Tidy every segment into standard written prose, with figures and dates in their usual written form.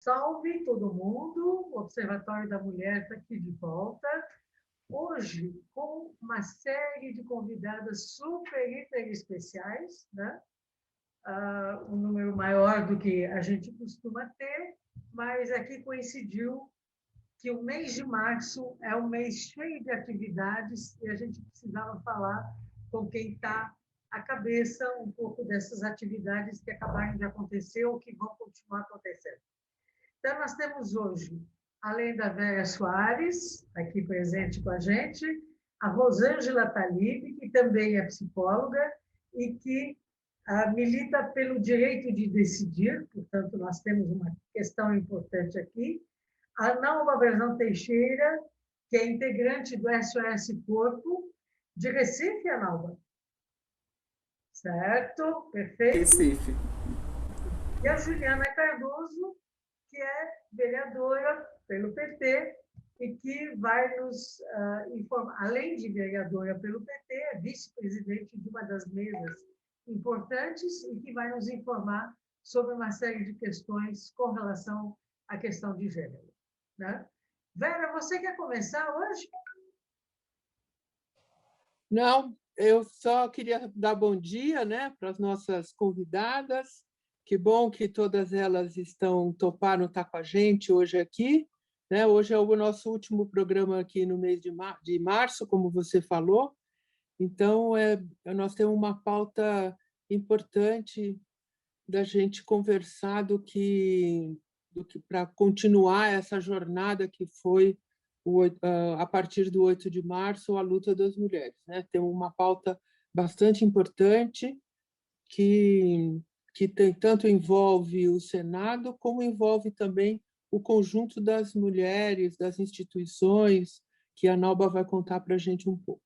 Salve todo mundo, o Observatório da Mulher está aqui de volta. Hoje, com uma série de convidadas super, hiper especiais, né? Um número maior do que a gente costuma ter, mas aqui coincidiu que o mês de março é um mês cheio de atividades e a gente precisava falar com quem está à cabeça um pouco dessas atividades que acabaram de acontecer ou que vão continuar acontecendo. Então, nós temos hoje, além da Vera Soares, aqui presente com a gente, a Rosângela Talib, que também é psicóloga e que milita pelo direito de decidir, portanto, nós temos uma questão importante aqui. A Nalva Brazão Teixeira, que é integrante do SOS Corpo, de Recife, Nalva. Certo? Perfeito. Recife. E a Juliana Cardoso, que é vereadora pelo PT e que vai nos informar, além de vereadora pelo PT, é vice-presidente de uma das mesas importantes e que vai nos informar sobre uma série de questões com relação à questão de gênero. Né? Vera, você quer começar hoje? Não, eu só queria dar bom dia, né, para as nossas convidadas. Que bom que todas elas toparam estar com a gente hoje aqui. Né? Hoje é o nosso último programa aqui no mês de março, como você falou. Então, nós temos uma pauta importante da gente conversar para continuar essa jornada que foi, a partir do 8 de março, a luta das mulheres. Né? Tem uma pauta bastante importante que tanto envolve o Senado, como envolve também o conjunto das mulheres, das instituições, que a Nalva vai contar para a gente um pouco.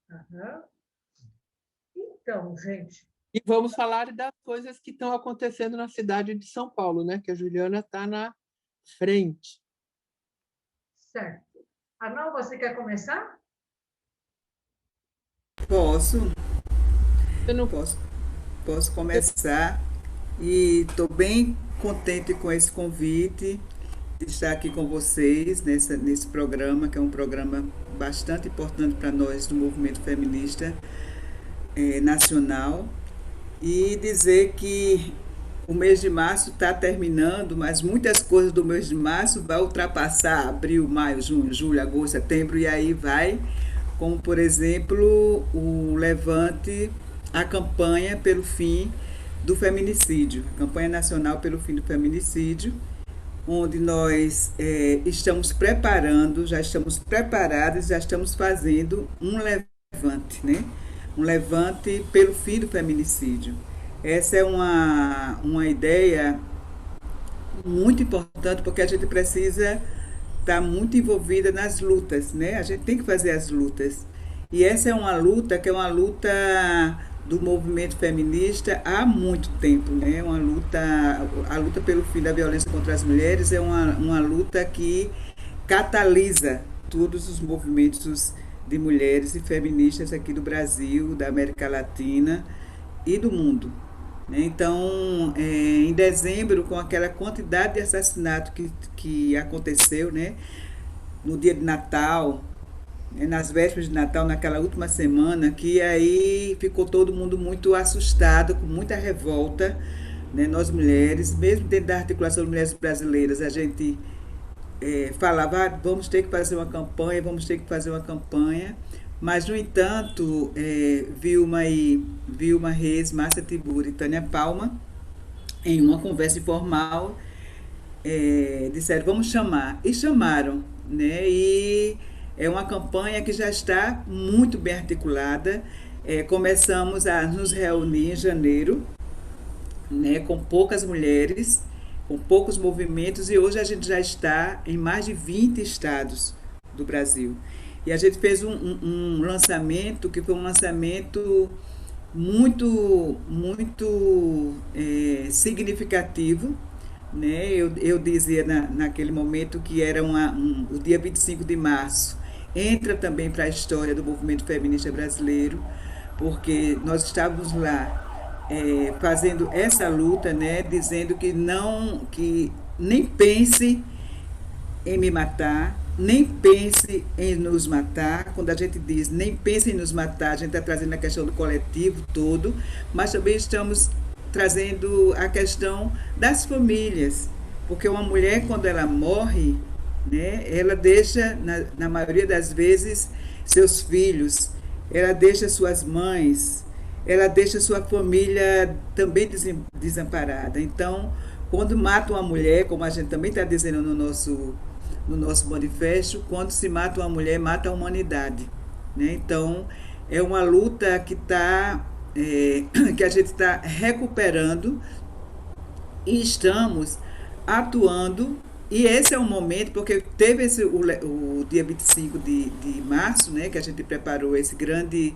Uhum. Então, gente... E vamos falar das coisas que estão acontecendo na cidade de São Paulo, né? Que a Juliana está na frente. Certo. Nalva, você quer começar? Posso. Você não... Posso começar e estou bem contente com esse convite de estar aqui com vocês nesse programa, que é um programa bastante importante para nós do movimento feminista nacional, e dizer que o mês de março está terminando, mas muitas coisas do mês de março vai ultrapassar abril, maio, junho, julho, agosto, setembro, e aí vai, como por exemplo o Levante, a campanha pelo fim do feminicídio, campanha nacional pelo fim do feminicídio, onde nós estamos preparando, já estamos preparados, já estamos fazendo um levante, né? Um levante pelo fim do feminicídio. Essa é uma ideia muito importante, porque a gente precisa estar muito envolvida nas lutas, né? A gente tem que fazer as lutas. E essa é uma luta que é uma luta do movimento feminista há muito tempo, né? A luta pelo fim da violência contra as mulheres é uma luta que catalisa todos os movimentos de mulheres e feministas aqui do Brasil, da América Latina e do mundo. Então, em dezembro, com aquela quantidade de assassinato que aconteceu, né? No dia de Natal, nas vésperas de Natal, naquela última semana, que aí ficou todo mundo muito assustado, com muita revolta, né? Nós mulheres, mesmo dentro da articulação de mulheres brasileiras, a gente falava, vamos ter que fazer uma campanha, mas, no entanto, Vilma Reis, Márcia Tiburi e Tânia Palma, em uma conversa informal, disseram, vamos chamar, e chamaram, né? E é uma campanha que já está muito bem articulada. Começamos a nos reunir em janeiro, né, com poucas mulheres, com poucos movimentos, e hoje a gente já está em mais de 20 estados do Brasil. E a gente fez um lançamento, que foi um lançamento muito significativo, né? Eu dizia naquele momento que era o dia 25 de março, entra também para a história do movimento feminista brasileiro, porque nós estávamos lá fazendo essa luta, né, dizendo que não, que nem pense em me matar, nem pense em nos matar. Quando a gente diz nem pense em nos matar, a gente está trazendo a questão do coletivo todo, mas também estamos trazendo a questão das famílias, porque uma mulher, quando ela morre, né, ela deixa, na maioria das vezes, seus filhos, ela deixa suas mães, ela deixa sua família também desamparada. Então, quando mata uma mulher, como a gente também está dizendo no nosso manifesto, quando se mata uma mulher, mata a humanidade. Né? Então, é uma luta que a gente está recuperando e estamos atuando. E esse é um momento, porque teve o dia 25 de março, né, que a gente preparou esse grande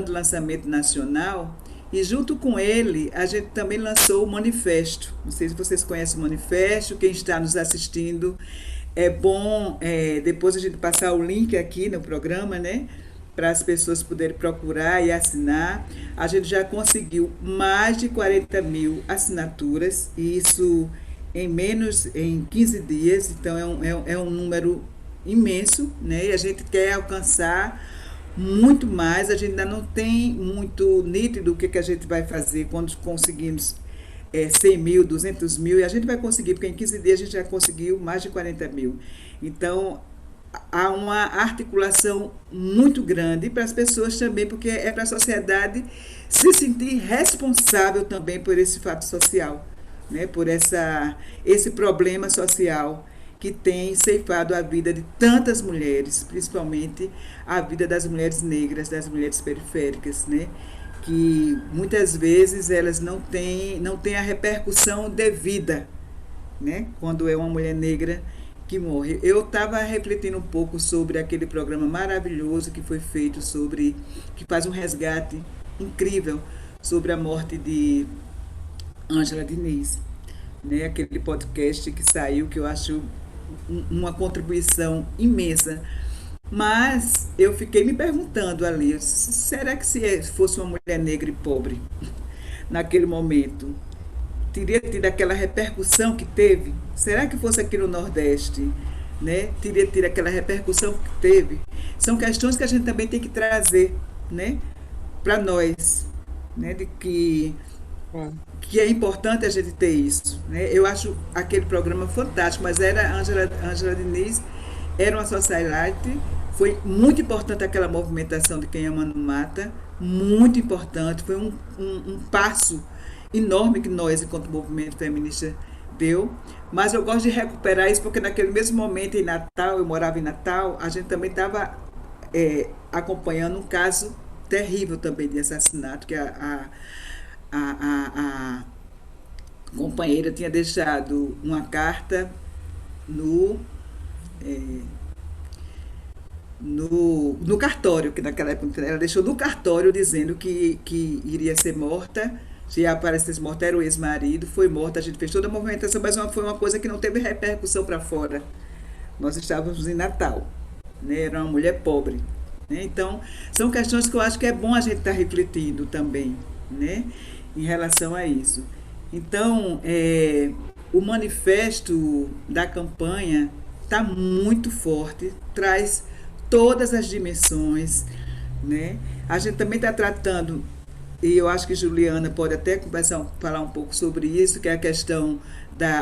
lançamento nacional, e junto com ele a gente também lançou o manifesto. Não sei se vocês conhecem o manifesto, quem está nos assistindo, é bom depois a gente passar o link aqui no programa, né? Para as pessoas poderem procurar e assinar. A gente já conseguiu mais de 40 mil assinaturas, e isso em 15 dias, então é um número imenso, né? E a gente quer alcançar muito mais. A gente ainda não tem muito nítido o que a gente vai fazer quando conseguimos 100 mil, 200 mil, e a gente vai conseguir, porque em 15 dias a gente já conseguiu mais de 40 mil. Então, há uma articulação muito grande para as pessoas também, porque é para a sociedade se sentir responsável também por esse fato social, né? Por esse problema social que tem ceifado a vida de tantas mulheres, principalmente a vida das mulheres negras, das mulheres periféricas, né? Que muitas vezes elas não têm a repercussão devida, né? Quando é uma mulher negra que morre. Eu estava refletindo um pouco sobre aquele programa maravilhoso que foi feito que faz um resgate incrível sobre a morte de Ângela Diniz, né? Aquele podcast que saiu, que eu acho uma contribuição imensa. Mas eu fiquei me perguntando ali, será que se fosse uma mulher negra e pobre naquele momento, teria tido aquela repercussão que teve? Será que fosse aqui no Nordeste, né? Teria tido aquela repercussão que teve? São questões que a gente também tem que trazer, né, para nós, né, de que é importante a gente ter isso, né? Eu acho aquele programa fantástico, mas era Ângela Diniz, era uma socialite, foi muito importante aquela movimentação de Quem Ama Não Mata, muito importante, foi um passo enorme que nós, enquanto movimento feminista, deu, mas eu gosto de recuperar isso, porque naquele mesmo momento em Natal, eu morava em Natal, a gente também estava acompanhando um caso terrível também de assassinato, que a companheira tinha deixado uma carta no, no cartório, que naquela época ela deixou no cartório dizendo que iria ser morta, se ia aparecer morta, era o ex-marido, foi morta, a gente fez toda a movimentação, mas foi uma coisa que não teve repercussão para fora. Nós estávamos em Natal, né? Era uma mulher pobre, né? Então, são questões que eu acho que é bom a gente estar refletindo também, né, em relação a isso. Então, o manifesto da campanha está muito forte, traz todas as dimensões, né? A gente também está tratando, e eu acho que Juliana pode até falar um pouco sobre isso, que é a questão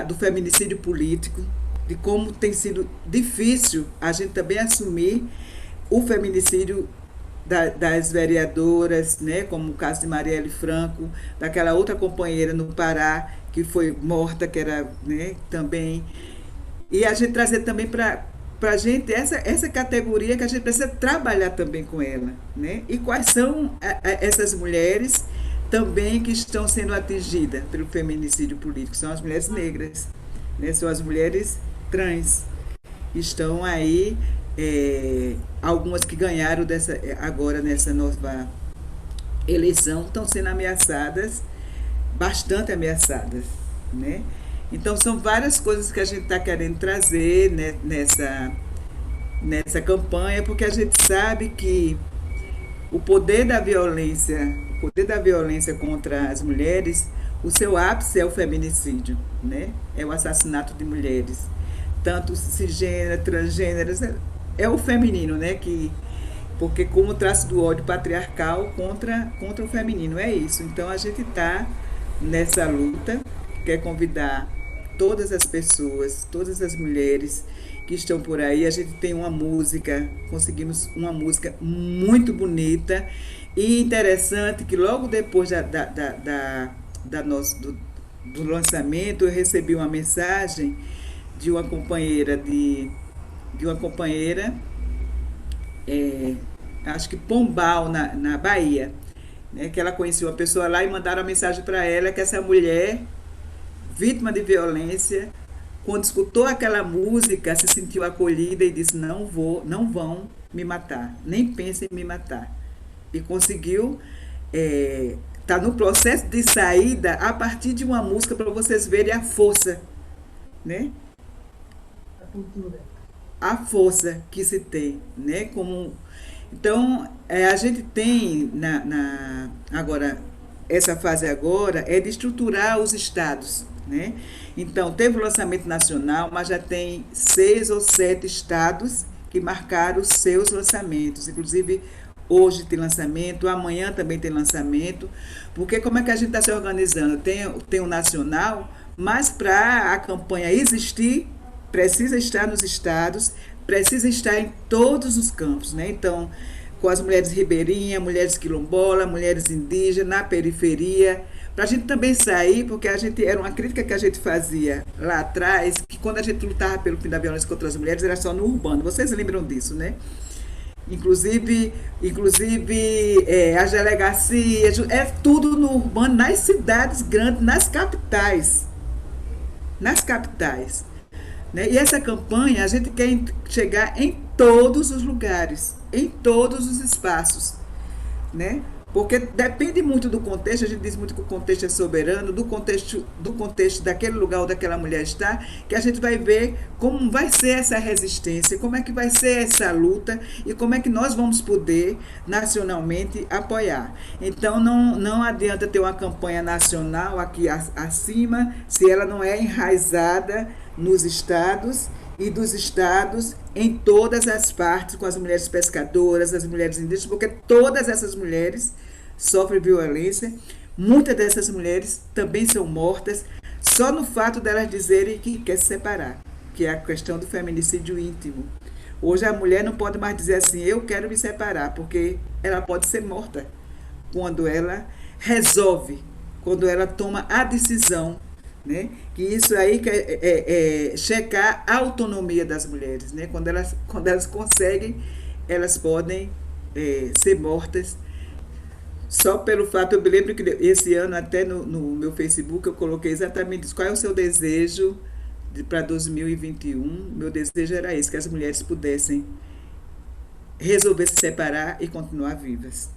do feminicídio político, de como tem sido difícil a gente também assumir o feminicídio das vereadoras, né, como o caso de Marielle Franco, daquela outra companheira no Pará que foi morta, que era, né, também. E a gente trazer também para a gente essa categoria que a gente precisa trabalhar também com ela, né? E quais são essas mulheres também que estão sendo atingidas pelo feminicídio político? São as mulheres negras, né? São as mulheres trans. Estão aí, algumas que ganharam agora nessa nova eleição, estão sendo ameaçadas, bastante ameaçadas, né? Então, são várias coisas que a gente está querendo trazer, né, nessa campanha, porque a gente sabe que o poder da violência contra as mulheres, o seu ápice é o feminicídio, né? É o assassinato de mulheres, tanto cisgênero, transgêneros, é o feminino, né? Porque como traço do ódio patriarcal contra o feminino, é isso. Então a gente está nessa luta, quer convidar todas as pessoas, todas as mulheres que estão por aí. A gente tem uma música, conseguimos uma música muito bonita e interessante, que logo depois do lançamento eu recebi uma mensagem de uma companheira de uma companheira, é, acho que Pombal, na Bahia, né, que ela conhecia uma pessoa lá e mandaram uma mensagem para ela que essa mulher, vítima de violência, quando escutou aquela música, se sentiu acolhida e disse: não vão me matar, nem pensem em me matar. E conseguiu tá no processo de saída a partir de uma música para vocês verem a força, né? A cultura. A força que se tem, né? Então, a gente tem agora, essa fase agora é de estruturar os estados, né? Então, teve o lançamento nacional, mas já tem 6 ou 7 estados que marcaram os seus lançamentos. Inclusive, hoje tem lançamento, amanhã também tem lançamento, porque como é que a gente está se organizando? Tem o nacional, mas para a campanha existir, precisa estar nos estados, precisa estar em todos os campos, né? Então, com as mulheres ribeirinhas, mulheres quilombolas, mulheres indígenas, na periferia, para a gente também sair, porque era uma crítica que a gente fazia lá atrás, que quando a gente lutava pelo fim da violência contra as mulheres, era só no urbano. Vocês lembram disso, né? Inclusive as delegacias, é tudo no urbano, nas cidades grandes, nas capitais, né? E essa campanha a gente quer chegar em todos os lugares, em todos os espaços, né? Porque depende muito do contexto, a gente diz muito que o contexto é soberano, do contexto daquele lugar ou daquela mulher está, que a gente vai ver como vai ser essa resistência, como é que vai ser essa luta e como é que nós vamos poder nacionalmente apoiar. Então não adianta ter uma campanha nacional aqui acima se ela não é enraizada nos estados e dos estados em todas as partes, com as mulheres pescadoras, as mulheres indígenas, porque todas essas mulheres sofrem violência, muitas dessas mulheres também são mortas só no fato delas dizerem que quer se separar, que é a questão do feminicídio íntimo. Hoje a mulher não pode mais dizer assim: eu quero me separar, porque ela pode ser morta quando ela resolve, quando ela toma a decisão, né? Que isso aí é checar a autonomia das mulheres, né? Quando elas conseguem, elas podem ser mortas só pelo fato. Eu me lembro que esse ano, até no meu Facebook, eu coloquei exatamente isso: qual é o seu desejo para 2021? Meu desejo era esse, que as mulheres pudessem resolver se separar e continuar vivas,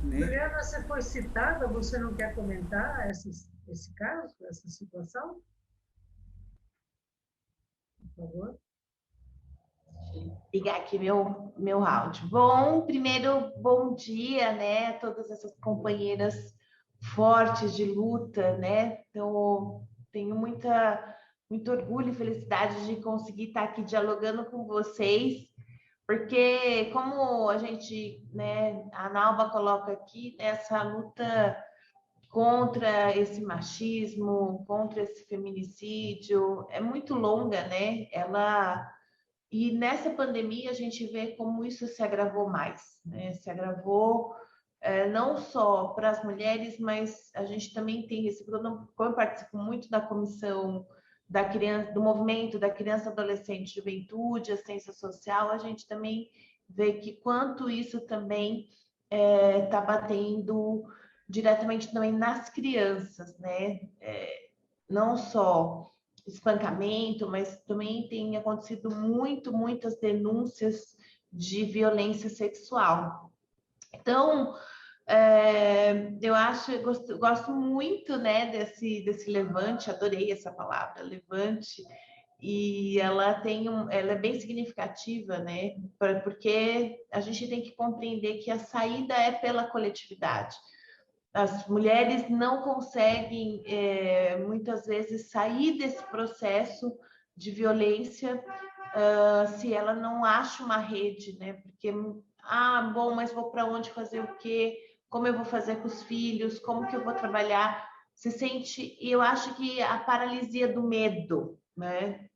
né? Juliana, você foi citada, você não quer comentar esse caso, essa situação? Por favor. Ligar aqui meu áudio. Bom, primeiro, bom dia, né? Todas essas companheiras fortes de luta, né? Então, tenho muito orgulho e felicidade de conseguir estar aqui dialogando com vocês, porque como a gente, né, a Nalva coloca aqui, essa luta contra esse machismo, contra esse feminicídio, é muito longa, né? E nessa pandemia a gente vê como isso se agravou mais, né? Se agravou não só para as mulheres, mas a gente também tem esse problema. Como eu participo muito da comissão da criança, do movimento da criança, adolescente, juventude, assistência social, a gente também vê que quanto isso também está batendo diretamente também nas crianças, né? Não só espancamento, mas também tem acontecido muitas denúncias de violência sexual. Então, eu gosto muito, né, desse levante, adorei essa palavra, levante, e ela ela é bem significativa, né? Porque a gente tem que compreender que a saída é pela coletividade. As mulheres não conseguem, muitas vezes, sair desse processo de violência se ela não acha uma rede, né? Porque, bom, mas vou para onde fazer o quê? Como eu vou fazer com os filhos? Como que eu vou trabalhar? Se sente, e eu acho que a paralisia do medo, né?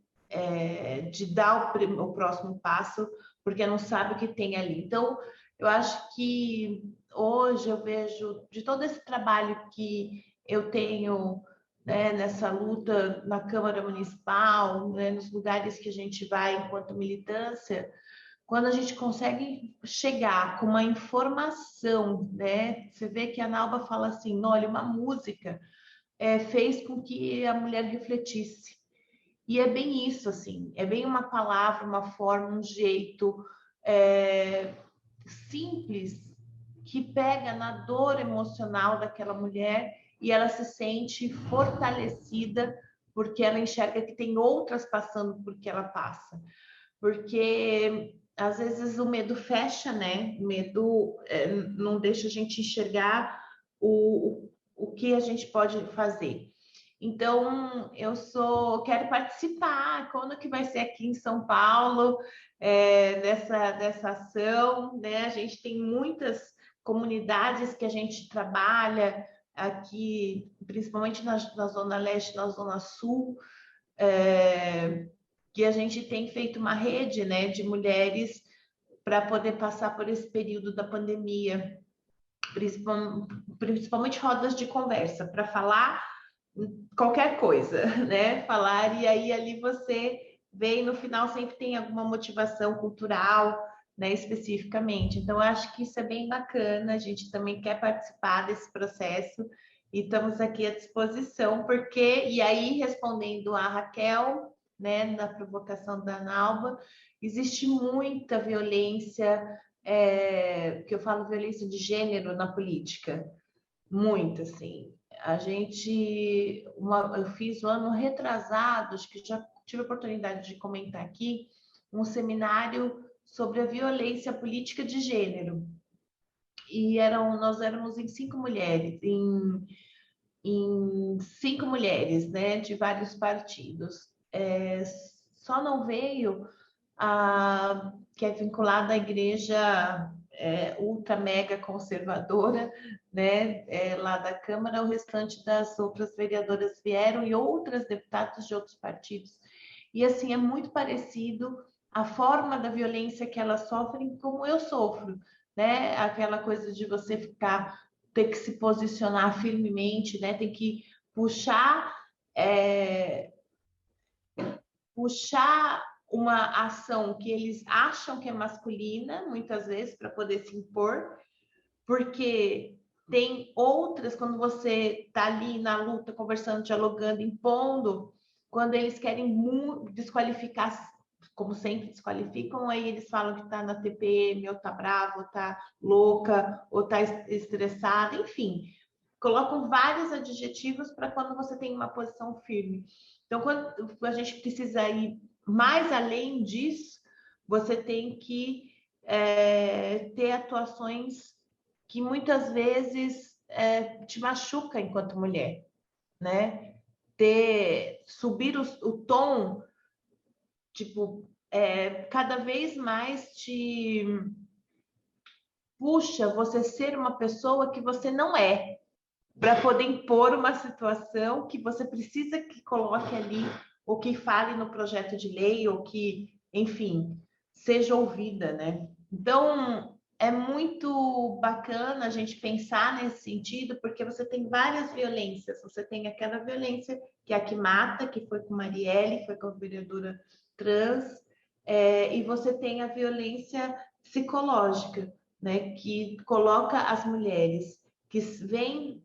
De dar o próximo passo, porque não sabe o que tem ali. Então, eu acho que hoje eu vejo de todo esse trabalho que eu tenho, né, nessa luta na Câmara Municipal, né, nos lugares que a gente vai enquanto militância, quando a gente consegue chegar com uma informação, né? Você vê que a Nalba fala assim, olha, uma música fez com que a mulher refletisse. E é bem isso, assim, é bem uma palavra, uma forma, um jeito simples que pega na dor emocional daquela mulher e ela se sente fortalecida porque ela enxerga que tem outras passando por que ela passa. Porque às vezes o medo fecha, né? O medo não deixa a gente enxergar o que a gente pode fazer. Então, quero participar. Quando que vai ser aqui em São Paulo dessa ação, né? A gente tem muitas comunidades que a gente trabalha aqui, principalmente na Zona Leste, na Zona Sul, que a gente tem feito uma rede, né, de mulheres para poder passar por esse período da pandemia, principalmente rodas de conversa, para falar qualquer coisa, né? Falar, e aí ali você vê, e no final sempre tem alguma motivação cultural, né, especificamente. Então, eu acho que isso é bem bacana, a gente também quer participar desse processo e estamos aqui à disposição, porque, e aí, respondendo a Raquel, né, na provocação da Nalba, existe muita violência, que eu falo violência de gênero na política, muito, assim. Eu fiz o ano retrasado, acho que já tive a oportunidade de comentar aqui, um seminário sobre a violência política de gênero. E nós éramos em 5 mulheres, em 5 mulheres, né, de vários partidos. Só não veio que é vinculada à igreja ultra mega conservadora, né, lá da Câmara. O restante das outras vereadoras vieram e outras deputadas de outros partidos. E assim, é muito parecido a forma da violência que elas sofrem como eu sofro, né? Aquela coisa de você ter que se posicionar firmemente, né? Tem que puxar uma ação que eles acham que é masculina, muitas vezes, para poder se impor, porque tem outras, quando você está ali na luta, conversando, dialogando, impondo, quando eles querem desqualificar, como sempre desqualificam, aí eles falam que está na TPM, ou está brava, ou está louca, ou está estressada, enfim, colocam vários adjetivos para quando você tem uma posição firme. Então, quando a gente precisa ir mais além disso, você tem que ter atuações que muitas vezes te machuca enquanto mulher, né? Subir o tom, tipo, cada vez mais te puxa você ser uma pessoa que você não é, para poder impor uma situação que você precisa que coloque ali, ou que fale no projeto de lei, ou que, enfim, seja ouvida, né? Então, é muito bacana a gente pensar nesse sentido, porque você tem várias violências. Você tem aquela violência que é a que mata, que foi com Marielle, foi com a vereadora trans, e você tem a violência psicológica, né, que coloca as mulheres que vêm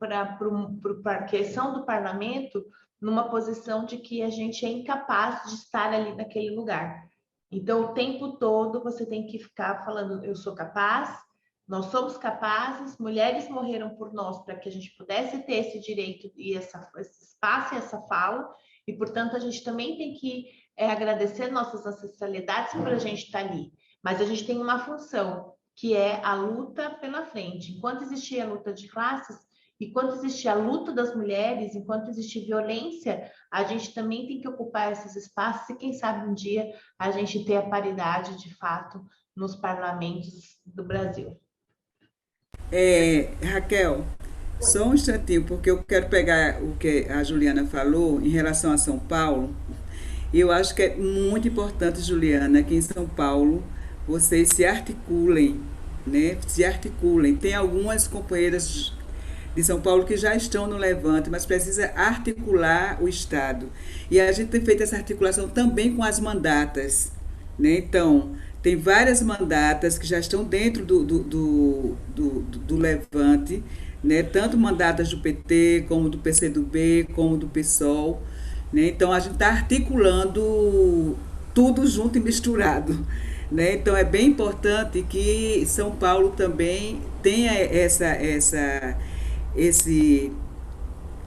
que são do parlamento numa posição de que a gente é incapaz de estar ali naquele lugar. Então, o tempo todo você tem que ficar falando, eu sou capaz, nós somos capazes, mulheres morreram por nós para que a gente pudesse ter esse direito e esse espaço e essa fala, e, portanto, a gente também tem que é agradecer nossas ancestralidades por a gente estar ali. Mas a gente tem uma função, que é a luta pela frente. Enquanto existir a luta de classes, enquanto existir a luta das mulheres, enquanto existir violência, a gente também tem que ocupar esses espaços e, quem sabe, um dia a gente ter a paridade, de fato, nos parlamentos do Brasil. Raquel, só um instantinho, porque eu quero pegar o que a Juliana falou em relação a São Paulo. Eu acho que é muito importante, Juliana, que em São Paulo vocês se articulem, né? Se articulem. Tem algumas companheiras de São Paulo que já estão no Levante, mas precisa articular o Estado. E a gente tem feito essa articulação também com as mandatas, né? Então, tem várias mandatas que já estão dentro do Levante, né? Tanto mandatas do PT, como do PCdoB, como do PSOL. Né? Então, a gente está articulando tudo junto e misturado. Né? Então, é bem importante que São Paulo também tenha esse,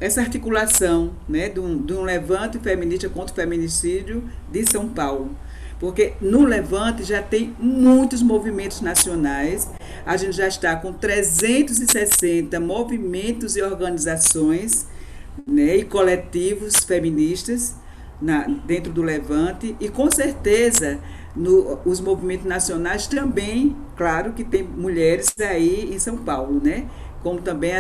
essa articulação, né, de um levante feminista contra o feminicídio de São Paulo. Porque no Levante já tem muitos movimentos nacionais, a gente já está com 360 movimentos e organizações, né, e coletivos feministas dentro do Levante, e com certeza os movimentos nacionais também, claro que tem mulheres aí em São Paulo, né, como também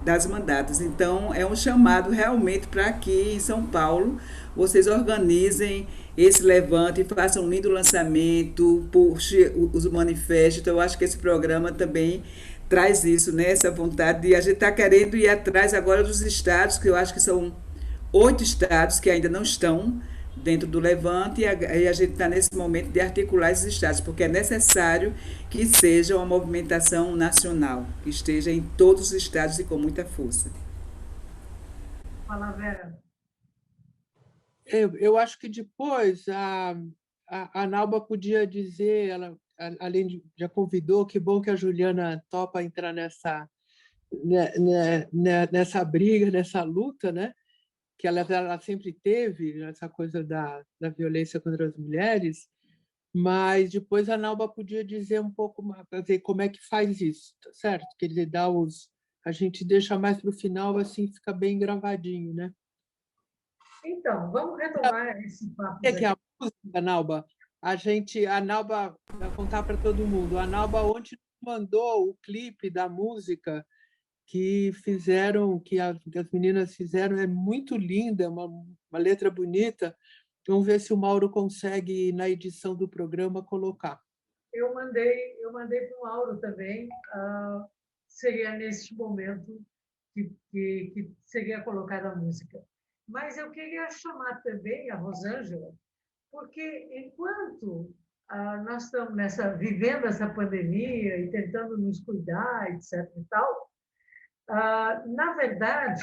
das mandatas. Então, é um chamado realmente para que em São Paulo vocês organizem esse levante e façam um lindo lançamento, puxe os manifestos. Então, eu acho que esse programa também traz isso, né? Essa vontade de a gente estar querendo ir atrás agora dos estados, que eu acho que são 8 estados que ainda não estão dentro do Levante, e a gente está nesse momento de articular esses estados, porque é necessário que seja uma movimentação nacional, que esteja em todos os estados e com muita força. Fala, Vera. Eu acho que depois a Nalba podia dizer, ela, além de já convidou, que bom que a Juliana topa entrar nessa briga, nessa luta, né? Que ela sempre teve, essa coisa da violência contra as mulheres, mas depois a Nalba podia dizer um pouco mais, dizer, como é que faz isso, tá certo? Quer dizer, a gente deixa mais para o final, assim fica bem gravadinho, né? Então, vamos retomar esse papo. O que é a música, Nalba? A Nalba vai contar para todo mundo. A Nalba ontem mandou o clipe da música que as meninas fizeram, é muito linda, uma letra bonita. Vamos ver se o Mauro consegue, na edição do programa, colocar. Eu mandei para o Mauro também, seria neste momento que seria colocada a música. Mas eu queria chamar também a Rosângela, porque enquanto nós estamos vivendo essa pandemia e tentando nos cuidar, etc. e tal, na verdade,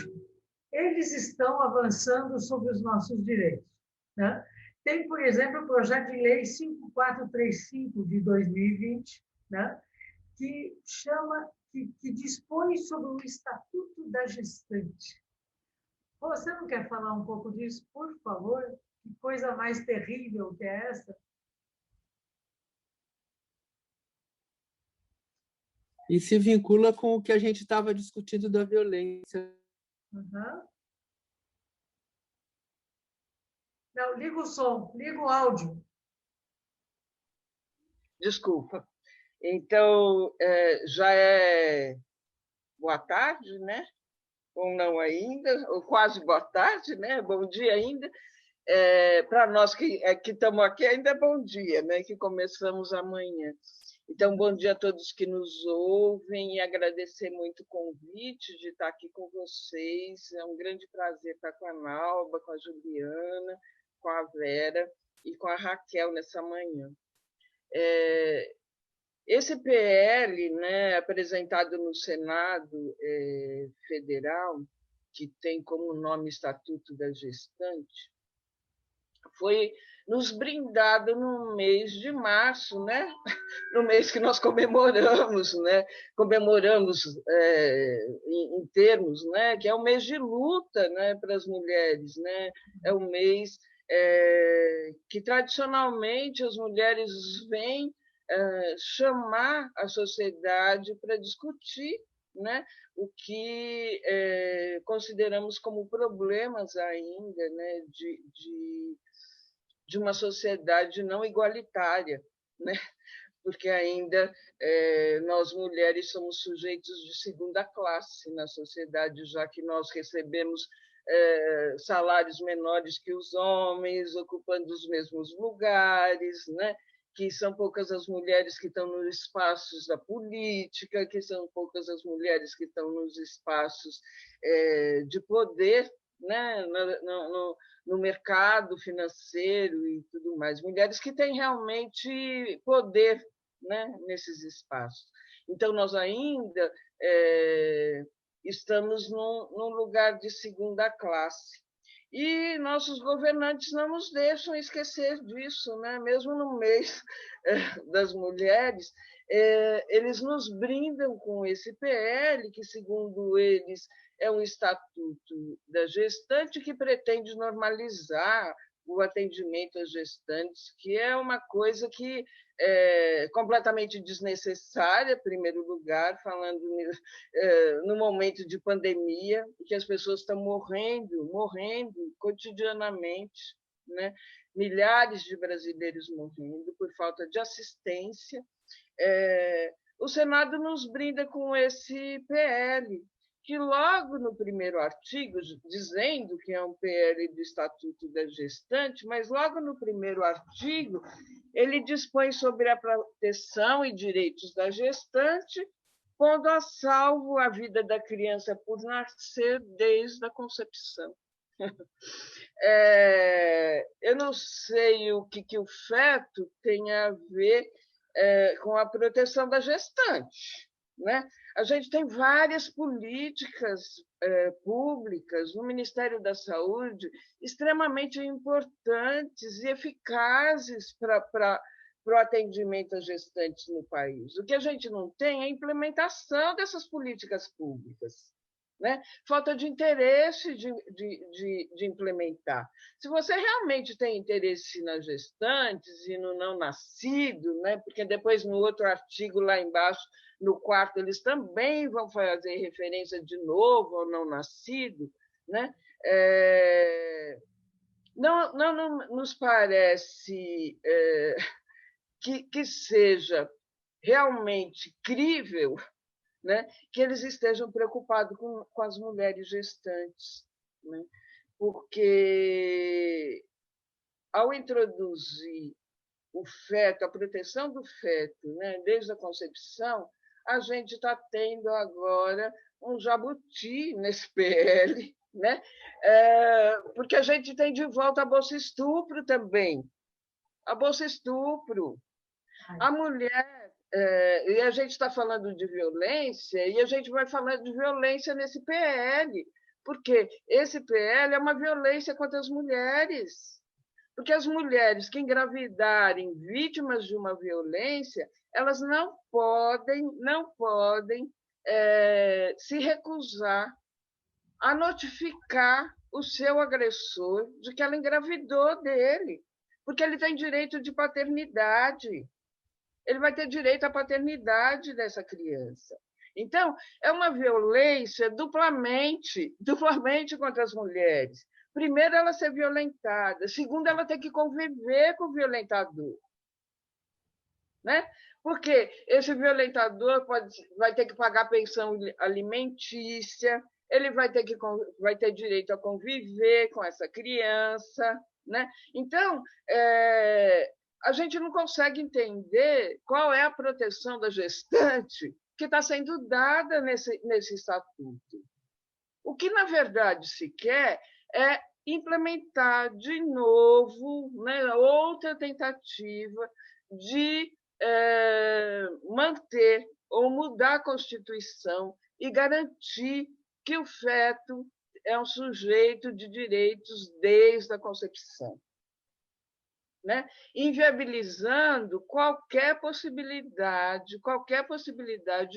eles estão avançando sobre os nossos direitos. Né? Tem, por exemplo, o projeto de lei 5435 de 2020, né? que dispõe sobre o Estatuto da Gestante. Você não quer falar um pouco disso, por favor? Que coisa mais terrível que é essa? E se vincula com o que a gente estava discutindo da violência. Uhum. Não, liga o som, liga o áudio. Desculpa. Então, já é boa tarde, né? Ou não ainda, ou quase boa tarde, né? Bom dia ainda. Para nós que estamos aqui, ainda é bom dia, né? Que começamos amanhã. Então, bom dia a todos que nos ouvem e agradecer muito o convite de estar aqui com vocês. É um grande prazer estar com a Nalba, com a Juliana, com a Vera e com a Raquel nessa manhã. Esse PL, né, apresentado no Senado Federal, que tem como nome Estatuto da Gestante, foi nos brindado no mês de março, né? No mês que nós comemoramos, né? Comemoramos em termos, né? Que é o mês de luta, né? Para as mulheres, né? É o mês que tradicionalmente as mulheres vêm chamar a sociedade para discutir, né, o que consideramos como problemas ainda, né, de uma sociedade não igualitária, né? Porque ainda nós mulheres somos sujeitos de segunda classe na sociedade, já que nós recebemos salários menores que os homens, ocupando os mesmos lugares, né? Que são poucas as mulheres que estão nos espaços da política, que são poucas as mulheres que estão nos espaços de poder, né? No mercado financeiro e tudo mais. Mulheres que têm realmente poder, né, nesses espaços. Então, nós ainda estamos num lugar de segunda classe. E nossos governantes não nos deixam esquecer disso, né? Mesmo no mês das mulheres, eles nos brindam com esse PL, que, segundo eles, é um estatuto da gestante que pretende normalizar o atendimento às gestantes, que é uma coisa que é completamente desnecessária, em primeiro lugar, falando no momento de pandemia, que as pessoas estão morrendo cotidianamente, né? Milhares de brasileiros morrendo por falta de assistência. O Senado nos brinda com esse PL, que logo no primeiro artigo, dizendo que é um PL do Estatuto da Gestante, mas logo no primeiro artigo ele dispõe sobre a proteção e direitos da gestante, pondo a salvo a vida da criança por nascer desde a concepção. Eu não sei o que o feto tem a ver com a proteção da gestante, né? A gente tem várias políticas públicas no Ministério da Saúde extremamente importantes e eficazes para o atendimento às gestantes no país. O que a gente não tem é a implementação dessas políticas públicas, né? Falta de interesse de implementar. Se você realmente tem interesse nas gestantes e no não nascido, né? Porque depois no outro artigo lá embaixo, no quarto, eles também vão fazer referência de novo ao não nascido, né? Não nos parece que seja realmente crível, né, que eles estejam preocupados com as mulheres gestantes, né? Porque, ao introduzir o feto, a proteção do feto, né, desde a concepção, a gente está tendo agora um jabuti nesse PL, né? Porque a gente tem de volta a Bolsa Estupro também. A Bolsa Estupro. A mulher... e a gente está falando de violência, e a gente vai falar de violência nesse PL, porque esse PL é uma violência contra as mulheres. Porque as mulheres que engravidarem vítimas de uma violência, elas não podem se recusar a notificar o seu agressor de que ela engravidou dele, porque ele tem direito de paternidade. Ele vai ter direito à paternidade dessa criança. Então, é uma violência duplamente contra as mulheres. Primeiro, ela ser violentada. Segundo, ela ter que conviver com o violentador, né? Porque esse violentador vai ter que pagar pensão alimentícia, ele vai ter direito a conviver com essa criança, né? Então, a gente não consegue entender qual é a proteção da gestante que está sendo dada nesse estatuto. O que, na verdade, se quer é implementar de novo, né, outra tentativa de manter ou mudar a Constituição e garantir que o feto é um sujeito de direitos desde a concepção, né? Inviabilizando qualquer possibilidade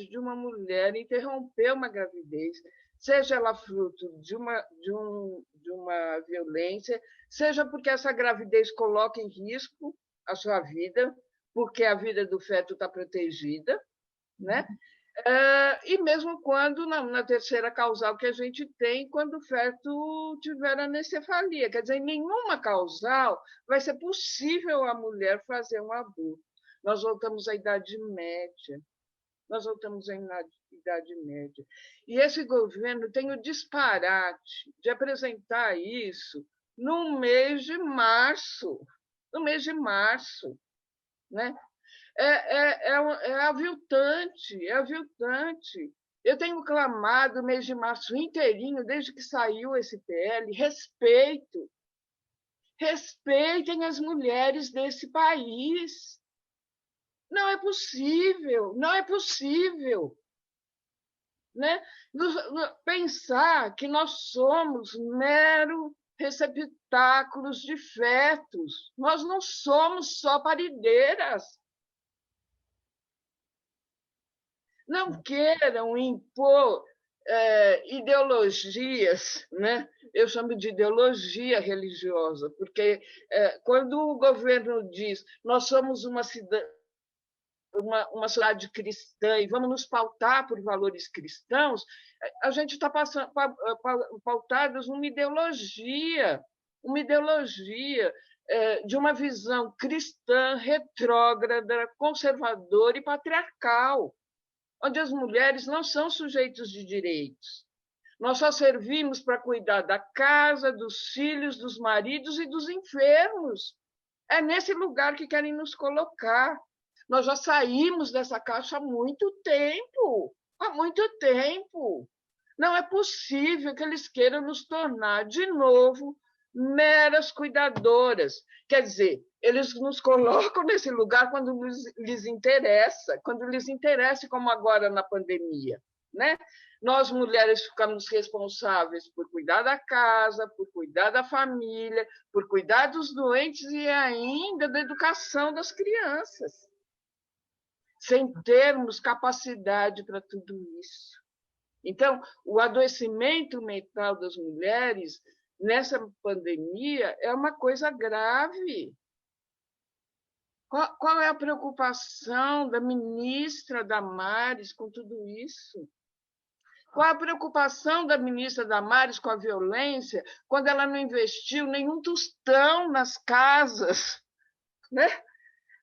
de uma mulher interromper uma gravidez seja ela fruto de uma violência, seja porque essa gravidez coloca em risco a sua vida, porque a vida do feto está protegida, né? E mesmo quando, na terceira causal que a gente tem, quando o feto tiver anencefalia. Quer dizer, em nenhuma causal vai ser possível a mulher fazer um aborto. Nós voltamos à Idade Média. Nós voltamos à Idade Média. E esse governo tem o disparate de apresentar isso no mês de março. No mês de março, né? É aviltante, é aviltante. Eu tenho clamado o mês de março inteirinho, desde que saiu esse PL, respeito. Respeitem as mulheres desse país. Não é possível, não é possível. Né? Pensar que nós somos mero receptáculos de fetos. Nós não somos só parideiras. Não queiram impor ideologias, né? Eu chamo de ideologia religiosa, porque quando o governo diz nós somos uma sociedade cristã e vamos nos pautar por valores cristãos, a gente está pautados numa ideologia de uma visão cristã, retrógrada, conservadora e patriarcal, onde as mulheres não são sujeitos de direitos. Nós só servimos para cuidar da casa, dos filhos, dos maridos e dos enfermos. É nesse lugar que querem nos colocar. Nós já saímos dessa caixa há muito tempo. Há muito tempo. Não é possível que eles queiram nos tornar, de novo, meras cuidadoras. Quer dizer, eles nos colocam nesse lugar quando lhes interessa, como agora na pandemia, né? Nós, mulheres, ficamos responsáveis por cuidar da casa, por cuidar da família, por cuidar dos doentes e ainda da educação das crianças, sem termos capacidade para tudo isso. Então, o adoecimento mental das mulheres nessa pandemia é uma coisa grave. Qual é a preocupação da ministra Damares com tudo isso? Qual a preocupação da ministra Damares com a violência quando ela não investiu nenhum tostão nas casas, né?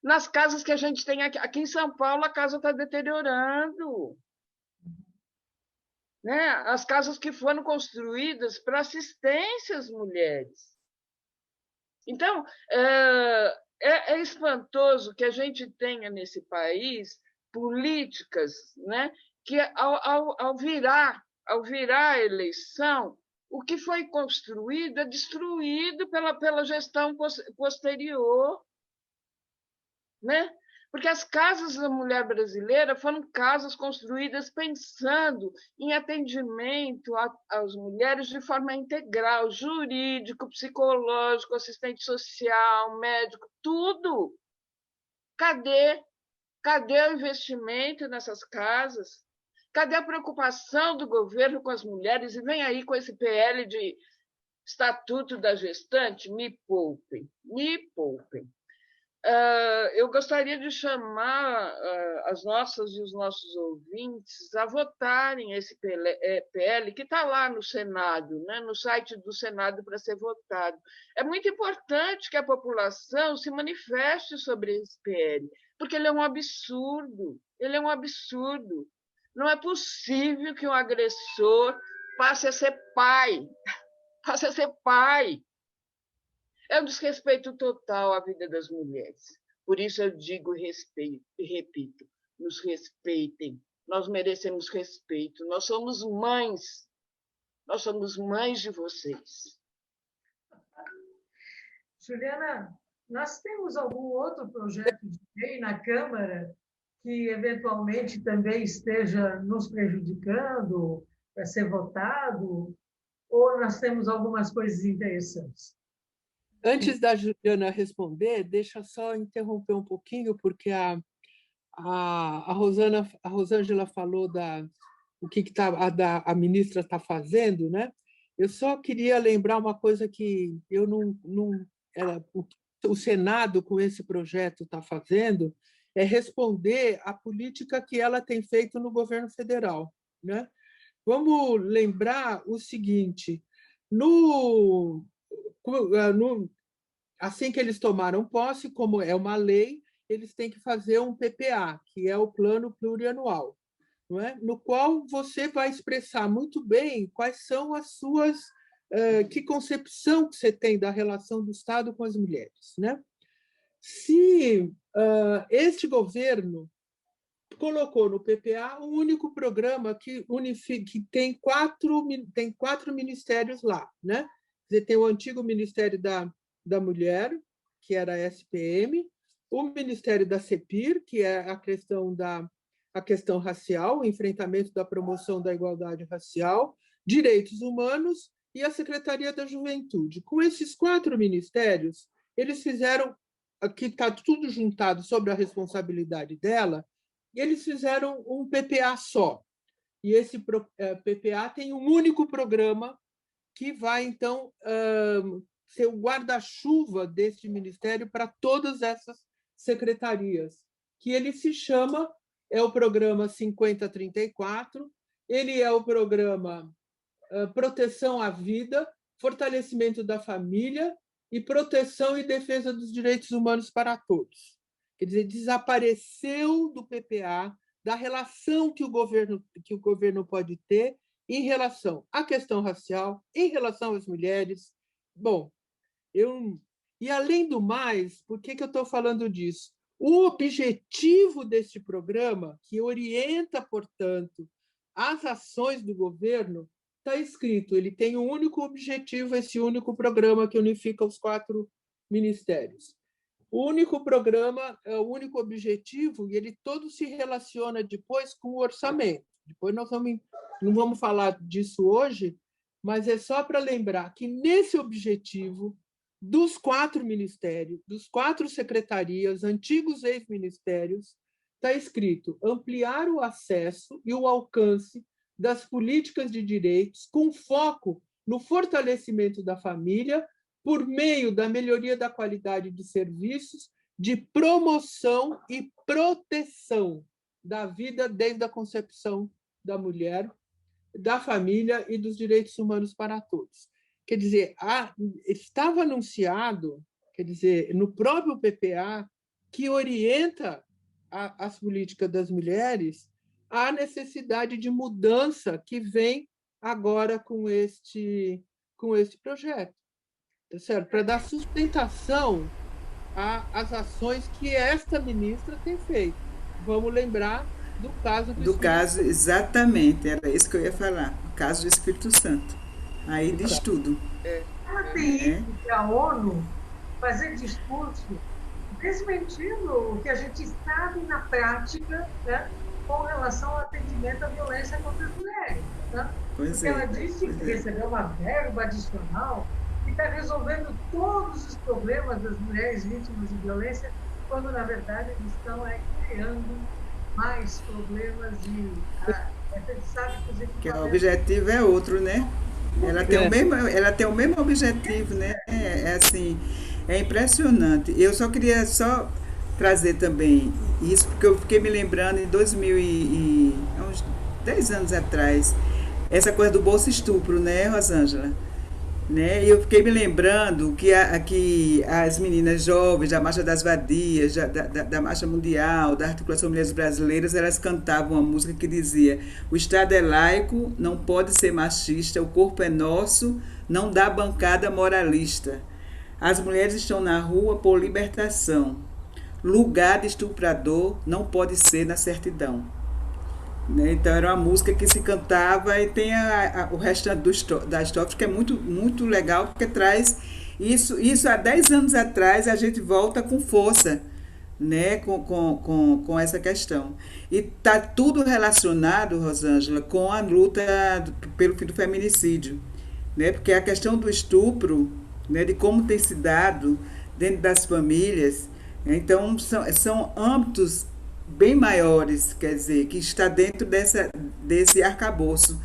Nas casas que a gente tem aqui? Aqui em São Paulo, a casa está deteriorando. Né? As casas que foram construídas para assistência às mulheres. Então, é espantoso que a gente tenha nesse país políticas, né, que, ao virar a eleição, o que foi construído é destruído pela gestão posterior. Né? Porque as casas da mulher brasileira foram casas construídas pensando em atendimento às mulheres de forma integral, jurídico, psicológico, assistente social, médico, tudo. Cadê? Cadê o investimento nessas casas? Cadê a preocupação do governo com as mulheres? E vem aí com esse PL de Estatuto da Gestante? Me poupem, me poupem. Eu gostaria de chamar as nossas e os nossos ouvintes a votarem esse PL que está lá no Senado, né, no site do Senado para ser votado. É muito importante que a população se manifeste sobre esse PL, porque ele é um absurdo, ele é um absurdo. Não é possível que um agressor passe a ser pai, passe a ser pai. É um desrespeito total à vida das mulheres. Por isso eu digo respeito e repito, nos respeitem. Nós merecemos respeito. Nós somos mães de vocês. Juliana, nós temos algum outro projeto de lei na Câmara que eventualmente também esteja nos prejudicando para ser votado? Ou nós temos algumas coisas interessantes? Antes da Juliana responder, deixa eu só interromper um pouquinho, porque a Rosângela falou o que a ministra está fazendo, né? Eu só queria lembrar uma coisa que eu o Senado, com esse projeto, está fazendo, é responder à política que ela tem feito no governo federal, né? Vamos lembrar o seguinte: assim que eles tomaram posse, como é uma lei, eles têm que fazer um PPA, que é o Plano Plurianual, não é? No qual você vai expressar muito bem quais são as suas... que concepção que você tem da relação do Estado com as mulheres, né? Se este governo colocou no PPA um único programa que tem quatro ministérios lá, né? Você tem o antigo Ministério da Mulher, que era a SPM, o Ministério da CEPIR, que é a questão racial, o enfrentamento da promoção da igualdade racial, direitos humanos e a Secretaria da Juventude. Com esses 4 ministérios, eles fizeram, aqui está tudo juntado sobre a responsabilidade dela, e eles fizeram um PPA só. E esse PPA tem um único programa que vai, então, ser o guarda-chuva deste ministério para todas essas secretarias, que ele se chama, é o programa 5034, ele é o programa Proteção à Vida, Fortalecimento da Família e Proteção e Defesa dos Direitos Humanos para Todos. Quer dizer, desapareceu do PPA, da relação que o governo pode ter em relação à questão racial, em relação às mulheres. Bom, e além do mais, por que eu estou falando disso? O objetivo deste programa, que orienta, portanto, as ações do governo, está escrito, ele tem um único objetivo, esse único programa que unifica os 4 ministérios. O único programa, o único objetivo, e ele todo se relaciona depois com o orçamento. Depois nós não vamos falar disso hoje, mas é só para lembrar que nesse objetivo dos 4 ministérios, dos 4 secretarias, antigos ex-ministérios, está escrito ampliar o acesso e o alcance das políticas de direitos com foco no fortalecimento da família por meio da melhoria da qualidade de serviços, de promoção e proteção da vida desde a concepção da mulher, da família e dos direitos humanos para todos. Quer dizer, estava anunciado, quer dizer, no próprio PPA, que orienta as políticas das mulheres, a necessidade de mudança que vem agora com este projeto, tá certo? Para dar sustentação às ações que esta ministra tem feito. Vamos lembrar do caso do caso, exatamente, era isso que eu ia falar, o caso do Espírito Santo. Aí diz tudo. Ela tem ido para a ONU fazer discurso desmentindo o que a gente sabe na prática, né, com relação ao atendimento à violência contra as mulheres. Né? Porque ela disse que recebeu uma verba adicional e está resolvendo todos os problemas das mulheres vítimas de violência, quando, na verdade, eles estão criando mais problemas e a gente sabe que o objetivo é outro, né? Ela tem o mesmo objetivo, né? Assim, é impressionante. Eu só queria trazer também isso, porque eu fiquei me lembrando em 2000 uns 10 anos atrás, essa coisa do Bolsa Estupro, né, Rosângela? Né? E eu fiquei me lembrando que as meninas jovens da Marcha das Vadias, da Marcha Mundial, da Articulação Mulheres Brasileiras, elas cantavam uma música que dizia: o Estado é laico, não pode ser machista, o corpo é nosso, não dá bancada moralista. As mulheres estão na rua por libertação. Lugar de estuprador não pode ser na certidão. Então era uma música que se cantava, e tem o restante da estrofe, que é muito, muito legal, porque traz isso há 10 anos atrás, a gente volta com força, né, com essa questão. E está tudo relacionado, Rosângela, com a luta pelo fim do feminicídio, né, porque a questão do estupro, né, de como tem se dado dentro das famílias, então são âmbitos bem maiores, quer dizer, que está dentro desse arcabouço.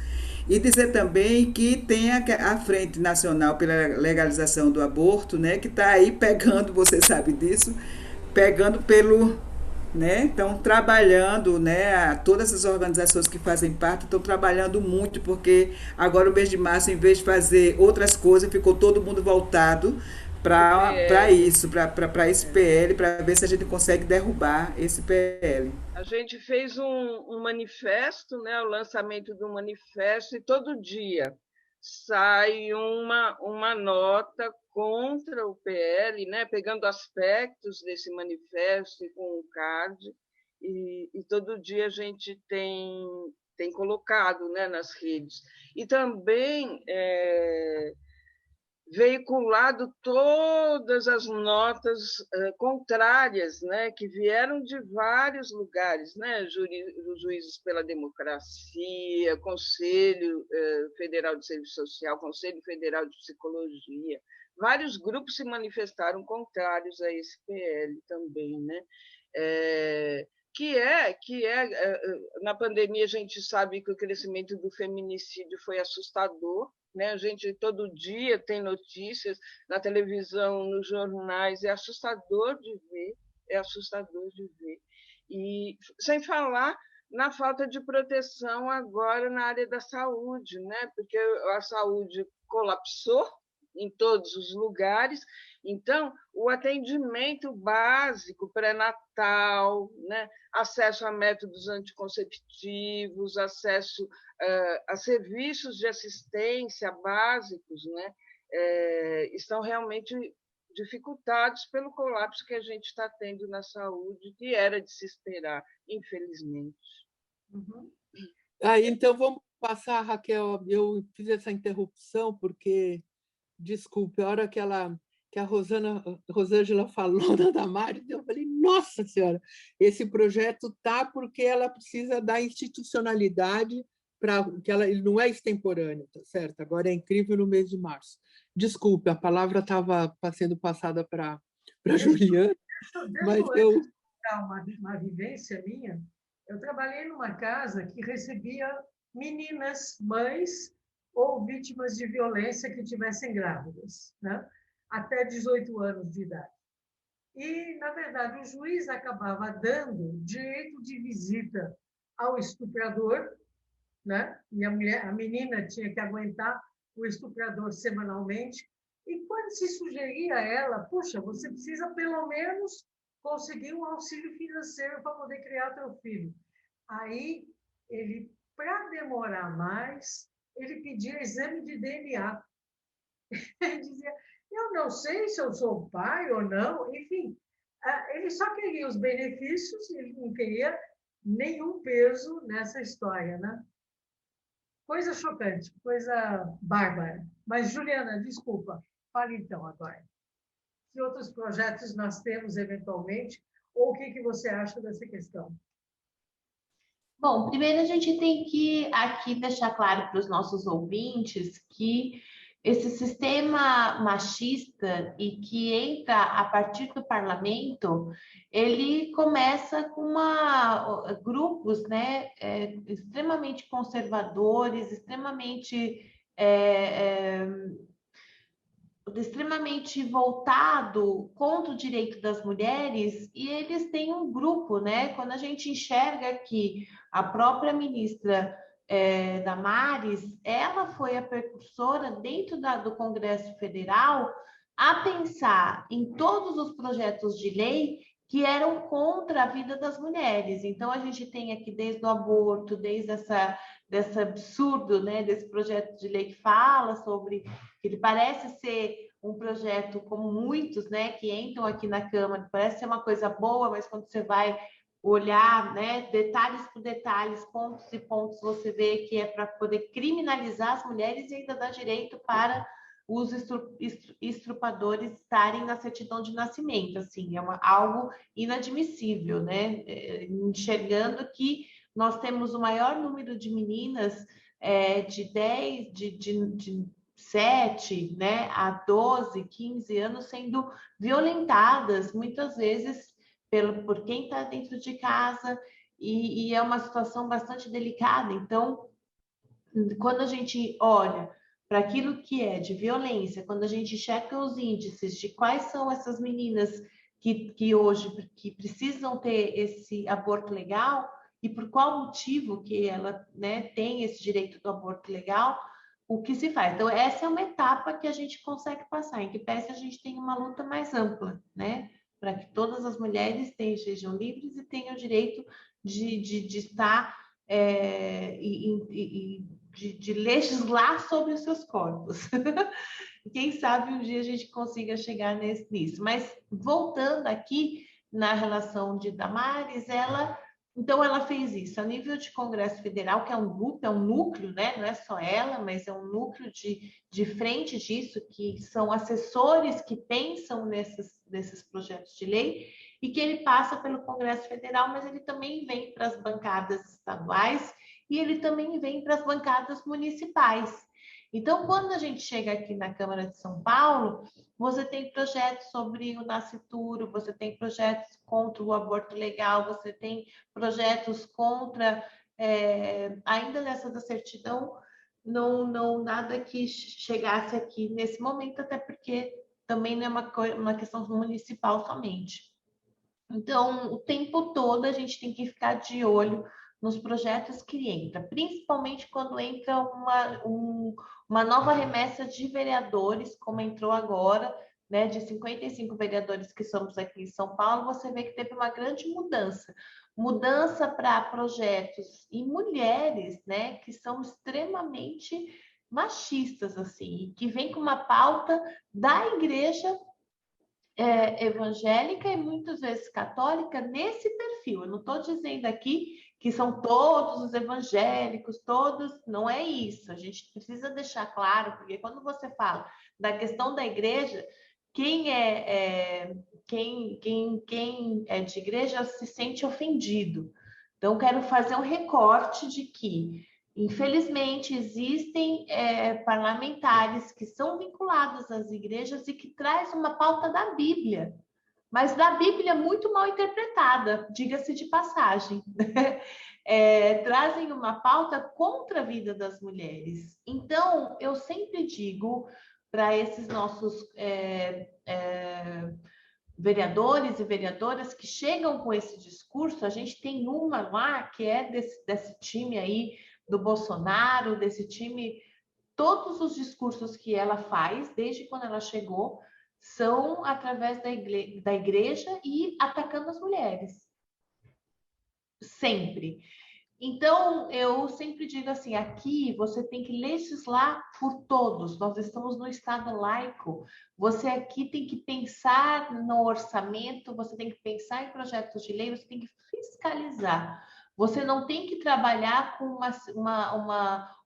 E dizer também que tem a Frente Nacional pela Legalização do Aborto, né, que está aí pegando, você sabe disso, pegando pelo, né, estão trabalhando, né, todas as organizações que fazem parte estão trabalhando muito, porque agora o mês de março, em vez de fazer outras coisas, ficou todo mundo voltado para PL. isso, para esse PL, para ver se a gente consegue derrubar esse PL. A gente fez um manifesto, né, o lançamento do manifesto, e todo dia sai uma nota contra o PL, né, pegando aspectos desse manifesto e com um card, e todo dia a gente tem colocado, né, nas redes. E também veiculado todas as notas contrárias, né, que vieram de vários lugares, né, juízes pela democracia, Conselho Federal de Serviço Social, Conselho Federal de Psicologia, vários grupos se manifestaram contrários a esse PL também, né? Na pandemia a gente sabe que o crescimento do feminicídio foi assustador, né? A gente todo dia tem notícias na televisão, nos jornais, é assustador de ver, E sem falar na falta de proteção agora na área da saúde, né? Porque a saúde colapsou em todos os lugares. Então, o atendimento básico pré-natal, né? Acesso a métodos anticonceptivos, acesso a serviços de assistência básicos, né? Estão realmente dificultados pelo colapso que a gente está tendo na saúde, que era de se esperar, infelizmente. Uhum. Então, vamos passar, Raquel. Eu fiz essa interrupção porque, desculpe, a hora que a Rosângela falou da Damares, eu falei, nossa senhora, esse projeto está porque ela precisa da institucionalidade para que ele não é extemporâneo, tá certo? Agora é incrível no mês de março. Desculpe, a palavra estava sendo passada para Juliana, mas eu... Uma vivência minha, eu trabalhei numa casa que recebia meninas, mães ou vítimas de violência que tivessem grávidas, né? Até 18 anos de idade. E, na verdade, o juiz acabava dando direito de visita ao estuprador, né? E a menina tinha que aguentar o estuprador semanalmente. E quando se sugeria a ela, puxa, você precisa pelo menos conseguir um auxílio financeiro para poder criar teu filho. Aí, ele, para demorar mais, ele pedia exame de DNA. Ele dizia, eu não sei se eu sou pai ou não, enfim, ele só queria os benefícios, ele não queria nenhum peso nessa história, né? Coisa chocante, coisa bárbara. Mas, Juliana, desculpa, fale então agora. Que outros projetos nós temos eventualmente, ou o que você acha dessa questão? Bom, primeiro a gente tem que aqui deixar claro para os nossos ouvintes que esse sistema machista e que entra a partir do parlamento, ele começa com grupos, né, extremamente conservadores, extremamente voltado contra o direito das mulheres, e eles têm um grupo, né? Quando a gente enxerga que a própria ministra Damares, ela foi a precursora dentro do Congresso Federal a pensar em todos os projetos de lei que eram contra a vida das mulheres. Então, a gente tem aqui desde o aborto, desde desse absurdo, né, desse projeto de lei que fala sobre, que ele parece ser um projeto como muitos, né, que entram aqui na Câmara, parece ser uma coisa boa, mas quando você vai olhar, né, detalhes por detalhes, pontos e pontos, você vê que é para poder criminalizar as mulheres e ainda dar direito para os estrupadores estarem na certidão de nascimento. Assim, é algo inadmissível, né? Enxergando que nós temos o maior número de meninas de 7, né, a 12, 15 anos sendo violentadas, muitas vezes por quem está dentro de casa, e é uma situação bastante delicada. Então, quando a gente olha para aquilo que é de violência, quando a gente checa os índices de quais são essas meninas que hoje que precisam ter esse aborto legal e por qual motivo que ela, né, tem esse direito do aborto legal, o que se faz. Então, essa é uma etapa que a gente consegue passar, em que peça a gente tem uma luta mais ampla, né, para que todas as mulheres sejam livres e tenham o direito de estar de legislar sobre os seus corpos. Quem sabe um dia a gente consiga chegar nisso. Mas voltando aqui na relação de Damares, então ela fez isso a nível de Congresso Federal, que é um grupo, é um núcleo, né? Não é só ela, mas é um núcleo de frente disso, que são assessores que pensam nesses projetos de lei, e que ele passa pelo Congresso Federal, mas ele também vem para as bancadas estaduais e ele também vem para as bancadas municipais. Então, quando a gente chega aqui na Câmara de São Paulo, você tem projetos sobre o nascituro, você tem projetos contra o aborto legal, você tem projetos contra, ainda nessa da certidão, não nada que chegasse aqui nesse momento, até porque também não é uma questão municipal somente. Então, o tempo todo a gente tem que ficar de olho nos projetos que entra, principalmente quando entra uma nova remessa de vereadores, como entrou agora, né, de 55 vereadores que somos aqui em São Paulo, você vê que teve uma grande mudança para projetos e mulheres, né, que são extremamente machistas, assim, que vem com uma pauta da igreja evangélica e muitas vezes católica nesse perfil. Eu não estou dizendo aqui que são todos os evangélicos, todos, não é isso. A gente precisa deixar claro, porque quando você fala da questão da igreja, quem é de igreja se sente ofendido. Então, quero fazer um recorte de que, infelizmente, existem parlamentares que são vinculados às igrejas e que traz uma pauta da Bíblia, mas da Bíblia muito mal interpretada, diga-se de passagem. Trazem uma pauta contra a vida das mulheres. Então, eu sempre digo para esses nossos vereadores e vereadoras que chegam com esse discurso, a gente tem uma lá que é desse time aí do Bolsonaro, desse time, todos os discursos que ela faz, desde quando ela chegou, são através da igreja e atacando as mulheres. Sempre. Então, eu sempre digo assim, aqui você tem que legislar por todos, nós estamos no Estado laico, você aqui tem que pensar no orçamento, você tem que pensar em projetos de lei, você tem que fiscalizar, você não tem que trabalhar com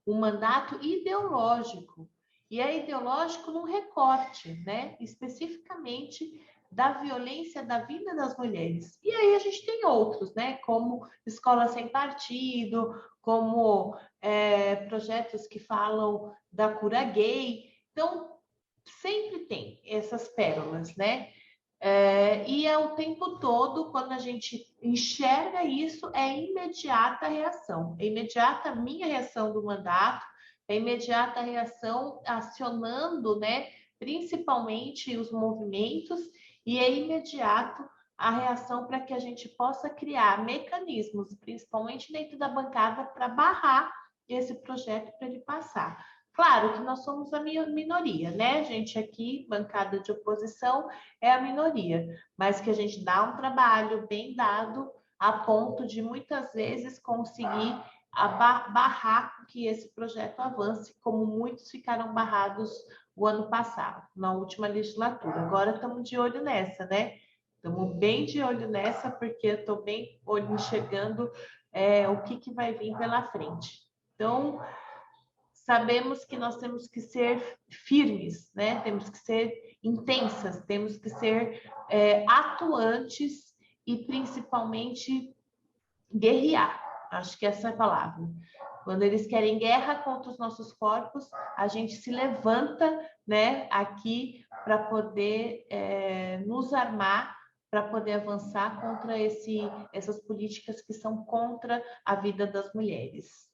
um mandato ideológico, e é ideológico num recorte, né? Especificamente da violência da vida das mulheres. E aí a gente tem outros, né? Como Escola Sem Partido, como projetos que falam da cura gay. Então, sempre tem essas pérolas, né? E é o tempo todo, quando a gente enxerga isso, é imediata a reação. É imediata a minha reação do mandato, é imediata a reação acionando, né? Principalmente os movimentos, e é imediato a reação para que a gente possa criar mecanismos, principalmente dentro da bancada, para barrar esse projeto para ele passar. Claro que nós somos a minoria, né? Gente aqui, bancada de oposição, é a minoria, mas que a gente dá um trabalho bem dado a ponto de muitas vezes conseguir barrar que esse projeto avance, como muitos ficaram barrados o ano passado, na última legislatura. Agora estamos de olho nessa, né? Estamos bem de olho nessa, porque eu estou bem enxergando o que vai vir pela frente. Então, sabemos que nós temos que ser firmes, né? Temos que ser intensas, temos que ser atuantes e, principalmente, guerrear. Acho que essa é a palavra. Quando eles querem guerra contra os nossos corpos, a gente se levanta, né, aqui para poder nos armar para poder avançar contra essas políticas que são contra a vida das mulheres.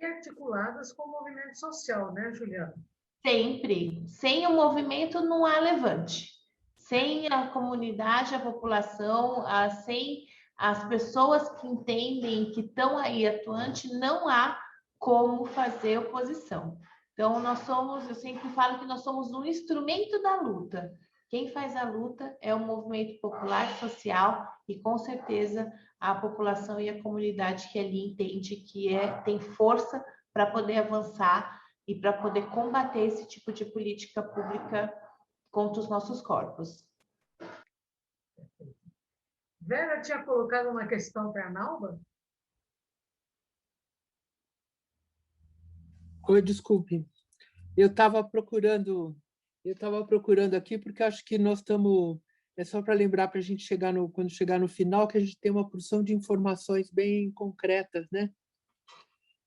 E articuladas com o movimento social, né, Juliana? Sempre. Sem o movimento não há levante. Sem a comunidade, a população, sem as pessoas que entendem, que estão aí atuantes, não há como fazer oposição. Então, eu sempre falo que nós somos um instrumento da luta. Quem faz a luta é o movimento popular, social, e com certeza a população e a comunidade que ali entende que tem força para poder avançar e para poder combater esse tipo de política pública contra os nossos corpos. Vera tinha colocado uma questão para a Nalba? Oi, desculpe. Eu estava procurando aqui, porque acho que nós estamos... É só para lembrar, para a gente quando chegar no final, que a gente tem uma porção de informações bem concretas, né?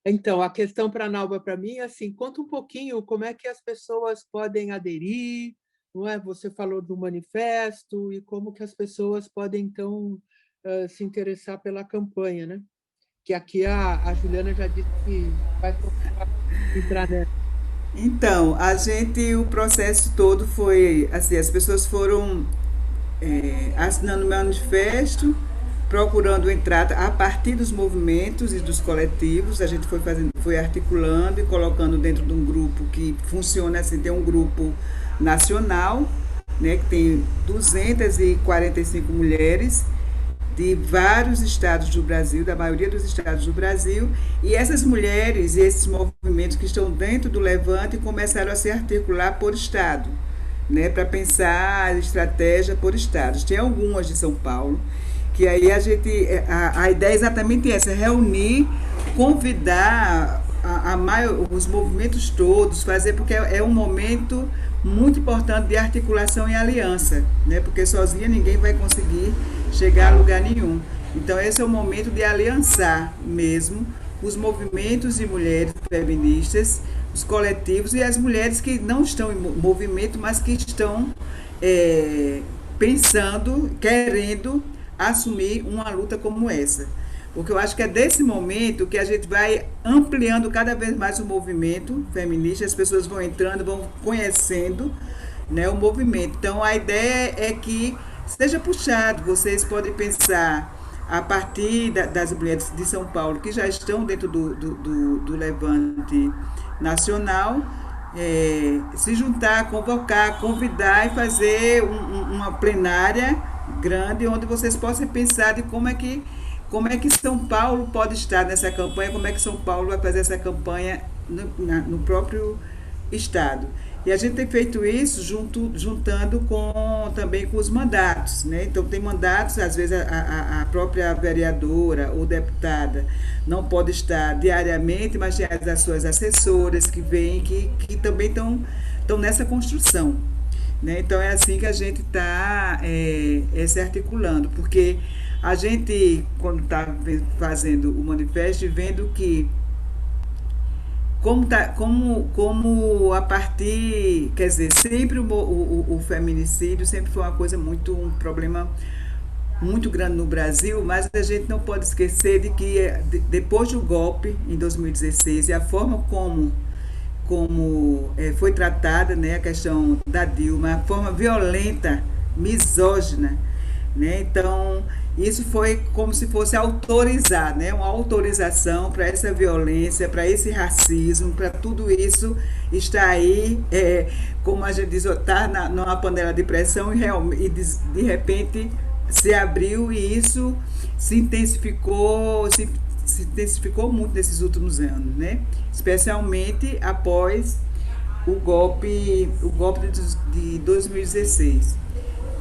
Então, a questão para a Nalba, para mim, é assim, conta um pouquinho como é que as pessoas podem aderir, não é? Você falou do manifesto e como que as pessoas podem, então, se interessar pela campanha, né? Que aqui a Juliana já disse que vai entrar nela. Então, o processo todo foi assim, as pessoas foram assinando o manifesto, procurando entrar a partir dos movimentos e dos coletivos. A gente foi articulando e colocando dentro de um grupo que funciona assim, tem um grupo nacional, né, que tem 245 mulheres de vários estados do Brasil, da maioria dos estados do Brasil, e essas mulheres e esses movimentos que estão dentro do Levante começaram a se articular por estado, né, para pensar a estratégia por estados. Tem algumas de São Paulo, que aí a ideia é exatamente essa, reunir, convidar os movimentos todos, fazer, porque é um momento muito importante de articulação e aliança, né? Porque sozinha ninguém vai conseguir chegar a lugar nenhum. Então, esse é o momento de aliançar mesmo os movimentos de mulheres feministas, os coletivos e as mulheres que não estão em movimento, mas que estão pensando, querendo assumir uma luta como essa. Porque eu acho que é desse momento que a gente vai ampliando cada vez mais o movimento feminista, as pessoas vão entrando, vão conhecendo, né, o movimento. Então, a ideia é que seja puxado, vocês podem pensar a partir das mulheres de São Paulo, que já estão dentro do Levante Nacional, se juntar, convocar, convidar e fazer uma plenária grande, onde vocês possam pensar de como é que São Paulo pode estar nessa campanha, como é que São Paulo vai fazer essa campanha no próprio estado. E a gente tem feito isso juntando também com os mandatos, né? Então, tem mandatos, às vezes a própria vereadora ou deputada não pode estar diariamente, mas tem as suas assessoras que vêm, que também estão nessa construção, né? Então, é assim que a gente está se articulando, porque a gente, quando está fazendo o manifesto, vendo que como a partir, quer dizer, sempre o feminicídio sempre foi um problema muito grande no Brasil, mas a gente não pode esquecer de que depois do golpe em 2016 e a forma como foi tratada, né, a questão da Dilma, a forma violenta, misógina, né? Então, isso foi como se fosse autorizar, né? Uma autorização para essa violência, para esse racismo, para tudo isso está aí, como a gente diz, está numa panela de pressão e de repente se abriu e isso se intensificou muito nesses últimos anos, né? Especialmente após o golpe de 2016.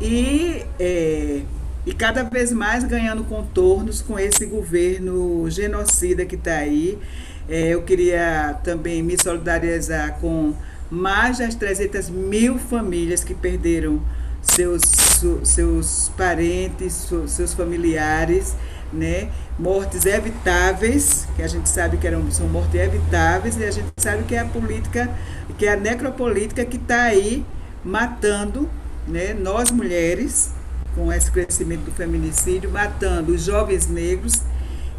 E cada vez mais ganhando contornos com esse governo genocida que está aí. Eu queria também me solidarizar com mais das 300 mil famílias que perderam seus parentes, seus familiares, né? Mortes evitáveis, que a gente sabe que são mortes evitáveis, e a gente sabe que é a política, que é a necropolítica que está aí matando, né, nós mulheres, com esse crescimento do feminicídio, matando os jovens negros,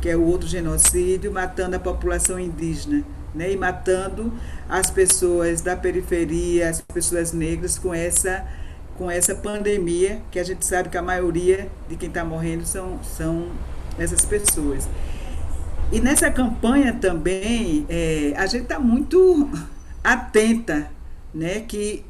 que é o outro genocídio, matando a população indígena, né? E matando as pessoas da periferia, as pessoas negras com essa pandemia, que a gente sabe que a maioria de quem está morrendo são essas pessoas. E nessa campanha também, a gente está muito atenta, né, que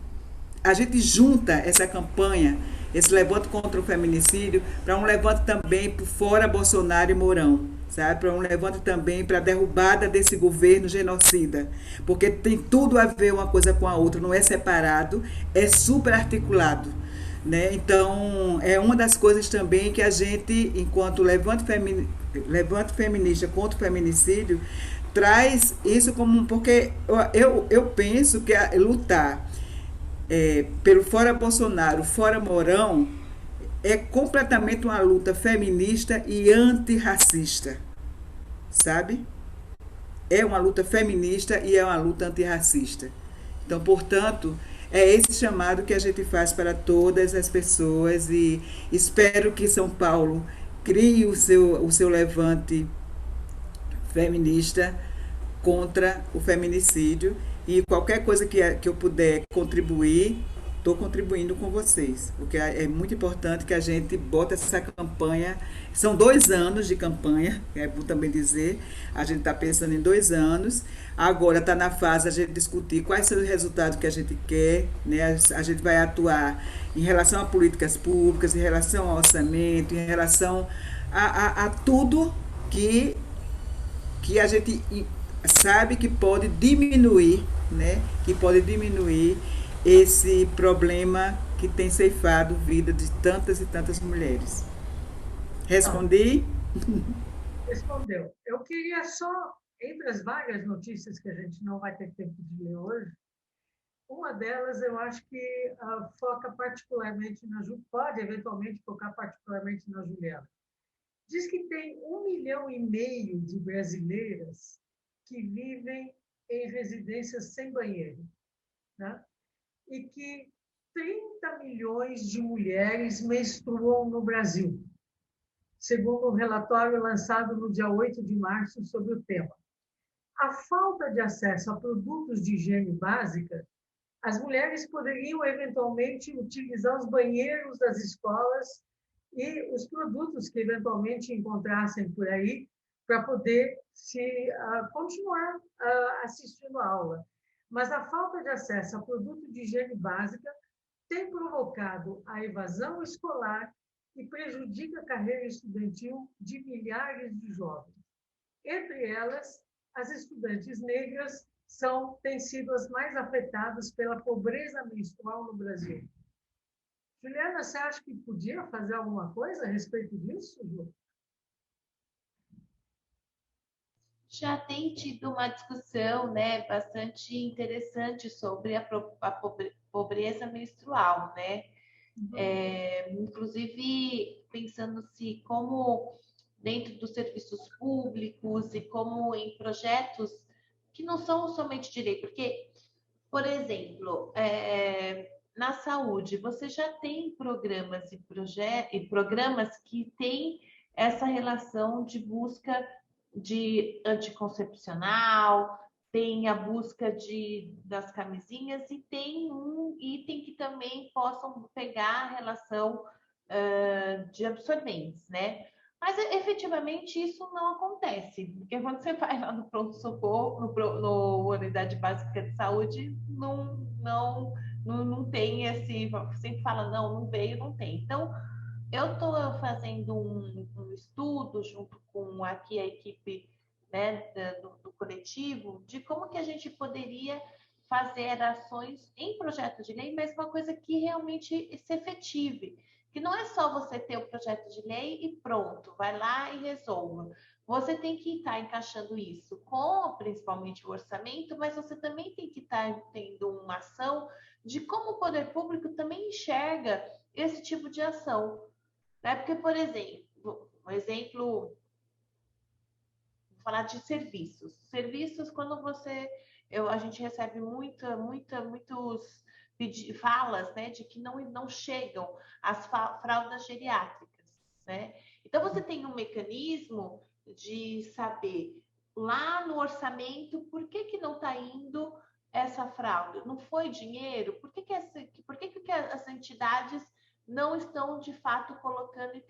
a gente junta essa campanha, esse levante contra o feminicídio, para um levante também por fora Bolsonaro e Mourão, sabe? Para um levante também para a derrubada desse governo genocida, porque tem tudo a ver uma coisa com a outra, não é separado, é super articulado, né? Então, é uma das coisas também que a gente, enquanto levante feminista contra o feminicídio, traz isso como, porque eu penso que lutar pelo fora Bolsonaro, fora Mourão, é completamente uma luta feminista e antirracista, sabe? É uma luta feminista e é uma luta antirracista. Então, portanto, é esse chamado que a gente faz para todas as pessoas e espero que São Paulo crie o seu levante feminista contra o feminicídio e qualquer coisa que eu puder contribuir, estou contribuindo com vocês, porque é muito importante que a gente bote essa campanha. São 2 anos de campanha, é bom também dizer, a gente está pensando em 2 anos, agora está na fase a gente discutir quais são os resultados que a gente quer, né? A gente vai atuar em relação a políticas públicas, em relação ao orçamento, em relação a tudo que a gente sabe que pode diminuir, né? Que pode diminuir esse problema que tem ceifado a vida de tantas e tantas mulheres. Respondi? Respondeu. Eu queria só, entre as várias notícias que a gente não vai ter tempo de ler hoje, uma delas eu acho que foca particularmente pode eventualmente focar particularmente na Juliana. Diz que tem 1,5 milhão de brasileiras que vivem em residências sem banheiro, né? E que 30 milhões de mulheres menstruam no Brasil, segundo um relatório lançado no dia 8 de março sobre o tema. A falta de acesso a produtos de higiene básica, as mulheres poderiam eventualmente utilizar os banheiros das escolas e os produtos que eventualmente encontrassem por aí para poder continuar assistindo a aula. Mas a falta de acesso a produto de higiene básica tem provocado a evasão escolar e prejudica a carreira estudantil de milhares de jovens. Entre elas, as estudantes negras têm sido as mais afetadas pela pobreza menstrual no Brasil. Juliana, você acha que podia fazer alguma coisa a respeito disso, Ju? Já tem tido uma discussão, né, bastante interessante sobre a pobreza menstrual, né? Inclusive, pensando-se como dentro dos serviços públicos e como em projetos que não são somente direito, porque, por exemplo, na saúde, você já tem programas e programas que têm essa relação de busca de anticoncepcional, tem a busca das camisinhas e tem um item que também possam pegar a relação de absorventes, né? Mas efetivamente isso não acontece, porque quando você vai lá no pronto-socorro, no unidade básica de saúde, não tem esse. Sempre fala, não veio, não tem. Então, eu estou fazendo um estudo junto com aqui a equipe, né, do coletivo, de como que a gente poderia fazer ações em projeto de lei, mas uma coisa que realmente se efetive. Que não é só você ter o projeto de lei e pronto, vai lá e resolva. Você tem que estar encaixando isso com, principalmente, o orçamento, mas você também tem que estar tendo uma ação de como o poder público também enxerga esse tipo de ação. Né? Porque, por exemplo, vou falar de serviços. Serviços, quando a gente recebe muitos falas, né, de que não chegam as fraldas geriátricas, né? Então, você tem um mecanismo de saber lá no orçamento por que não está indo essa fraude? Não foi dinheiro? Por que as entidades não estão, de fato, colocando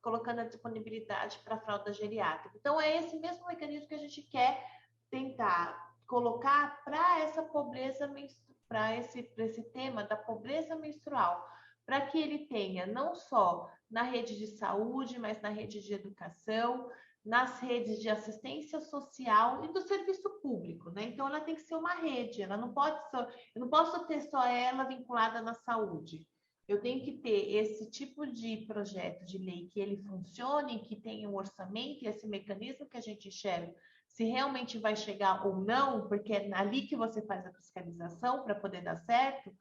colocando a disponibilidade para a fralda geriátrica? Então, é esse mesmo mecanismo que a gente quer tentar colocar para essa pobreza, para esse tema da pobreza menstrual, para que ele tenha não só na rede de saúde, mas na rede de educação, nas redes de assistência social e do serviço público, né? Então, ela tem que ser uma rede, ela não pode eu não posso ter só ela vinculada na saúde. Eu tenho que ter esse tipo de projeto de lei que ele funcione, que tenha um orçamento e esse mecanismo que a gente enxerga se realmente vai chegar ou não, porque é ali que você faz a fiscalização para poder dar certo,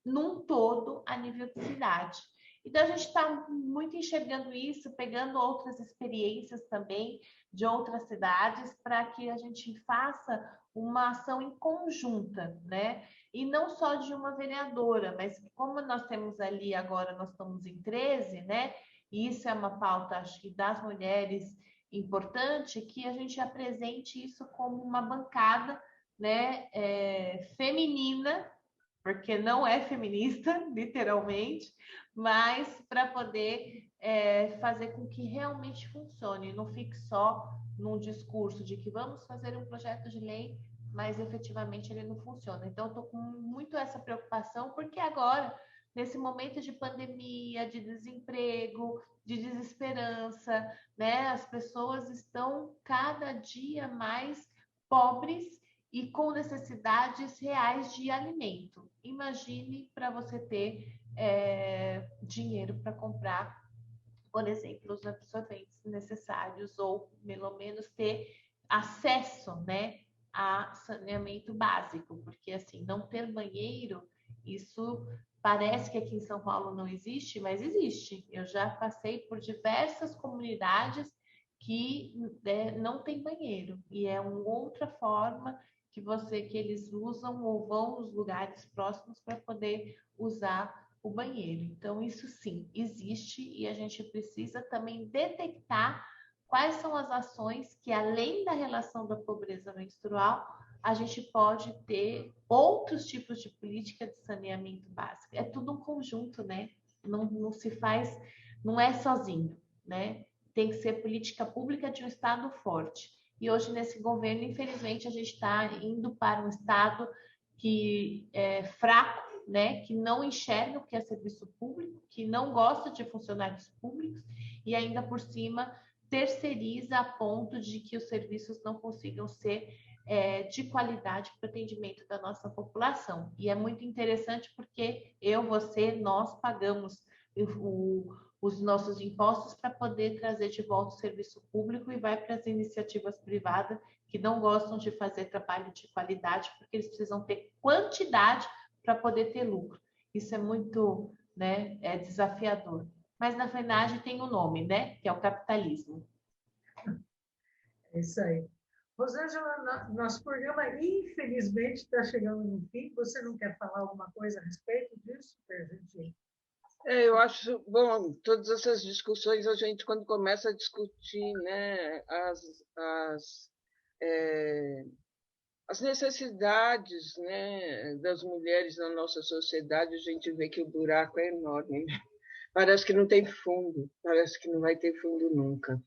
num todo a nível de cidade. Então, a gente está muito enxergando isso, pegando outras experiências também de outras cidades, para que a gente faça uma ação em conjunta, né? E não só de uma vereadora, mas como nós temos ali agora, nós estamos em 13, né? E isso é uma pauta, acho que das mulheres, importante, que a gente apresente isso como uma bancada, né, feminina, porque não é feminista, literalmente, mas para poder fazer com que realmente funcione, não fique só num discurso de que vamos fazer um projeto de lei, mas efetivamente ele não funciona. Então, eu estou com muito essa preocupação, porque agora, nesse momento de pandemia, de desemprego, de desesperança, né, as pessoas estão cada dia mais pobres e com necessidades reais de alimento. Imagine para você ter dinheiro para comprar, por exemplo, os absorventes necessários, ou pelo menos ter acesso, né, a saneamento básico, porque assim, não ter banheiro, isso parece que aqui em São Paulo não existe, mas existe. Eu já passei por diversas comunidades que não tem banheiro, e é uma outra forma que eles usam ou vão nos lugares próximos para poder usar o banheiro. Então, isso sim, existe, e a gente precisa também detectar quais são as ações que, além da relação da pobreza menstrual, a gente pode ter outros tipos de política de saneamento básico. É tudo um conjunto, né? Não se faz, não é sozinho, né? Tem que ser política pública de um Estado forte. E hoje, nesse governo, infelizmente, a gente está indo para um Estado que é fraco, né, que não enxerga o que é serviço público, que não gosta de funcionários públicos e ainda por cima terceiriza a ponto de que os serviços não consigam ser de qualidade para o atendimento da nossa população. E é muito interessante porque nós pagamos os nossos impostos para poder trazer de volta o serviço público, e vai para as iniciativas privadas que não gostam de fazer trabalho de qualidade, porque eles precisam ter quantidade para poder ter lucro. Isso é muito, né, desafiador. Mas, na verdade, tem um nome, né, que é o capitalismo. É isso aí. Rosângela, nosso programa, infelizmente, está chegando no fim. Você não quer falar alguma coisa a respeito disso? Eu acho, bom, todas essas discussões, a gente, quando começa a discutir, né, as necessidades, né, das mulheres na nossa sociedade, a gente vê que o buraco é enorme. Parece que não tem fundo, parece que não vai ter fundo nunca.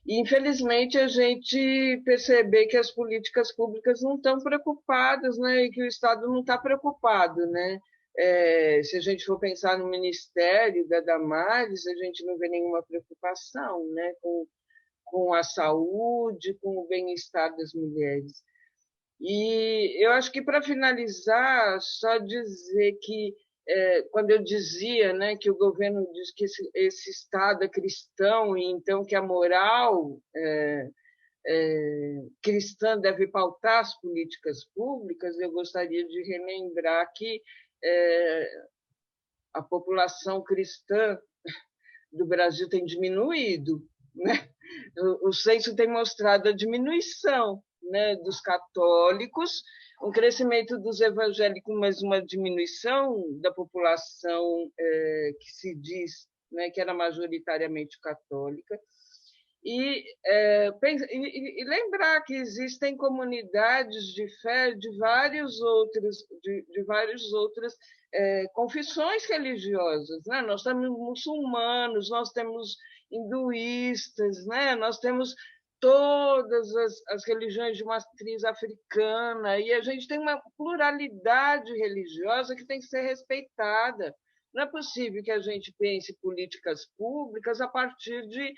E, infelizmente, a gente percebe que as políticas públicas não estão preocupadas, né, e que o Estado não está preocupado, né? Se a gente for pensar no Ministério da Damares, a gente não vê nenhuma preocupação, né, com a saúde, com o bem-estar das mulheres. E eu acho que, para finalizar, só dizer que, quando eu dizia, né, que o governo diz que esse Estado é cristão, e então que a moral cristã deve pautar as políticas públicas, eu gostaria de relembrar que a população cristã do Brasil tem diminuído, né? O censo tem mostrado a diminuição, né, dos católicos, Um crescimento dos evangélicos, mas uma diminuição da população que se diz, né, que era majoritariamente católica. E lembrar que existem comunidades de fé de várias outras confissões religiosas, né? Nós temos muçulmanos, nós temos hinduístas, né? Nós temos todas as religiões de matriz africana, e a gente tem uma pluralidade religiosa que tem que ser respeitada. Não é possível que a gente pense políticas públicas a partir de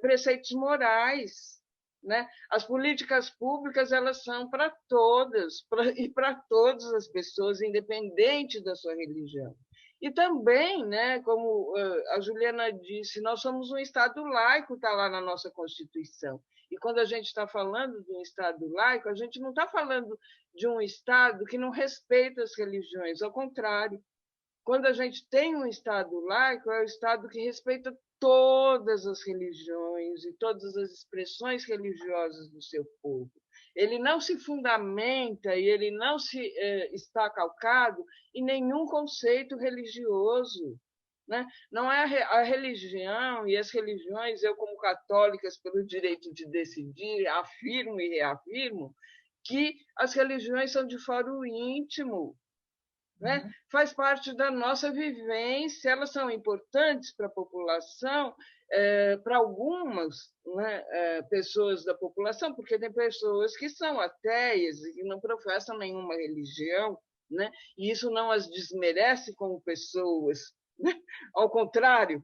preceitos morais, né? As políticas públicas elas são para todas e para todas as pessoas, independente da sua religião. E também, né, como a Juliana disse, nós somos um Estado laico, está lá na nossa Constituição. E quando a gente está falando de um Estado laico, a gente não está falando de um Estado que não respeita as religiões, ao contrário. Quando a gente tem um Estado laico, é o Estado que respeita todas as religiões e todas as expressões religiosas do seu povo. Ele não se fundamenta e ele não está calcado em nenhum conceito religioso, né? Não é a religião e as religiões, eu como católicas pelo direito de decidir, afirmo e reafirmo que as religiões são de foro íntimo, né? Faz parte da nossa vivência, elas são importantes para a população, para algumas, né, pessoas da população, porque tem pessoas que são ateias e que não professam nenhuma religião, né? E isso não as desmerece como pessoas, né? Ao contrário,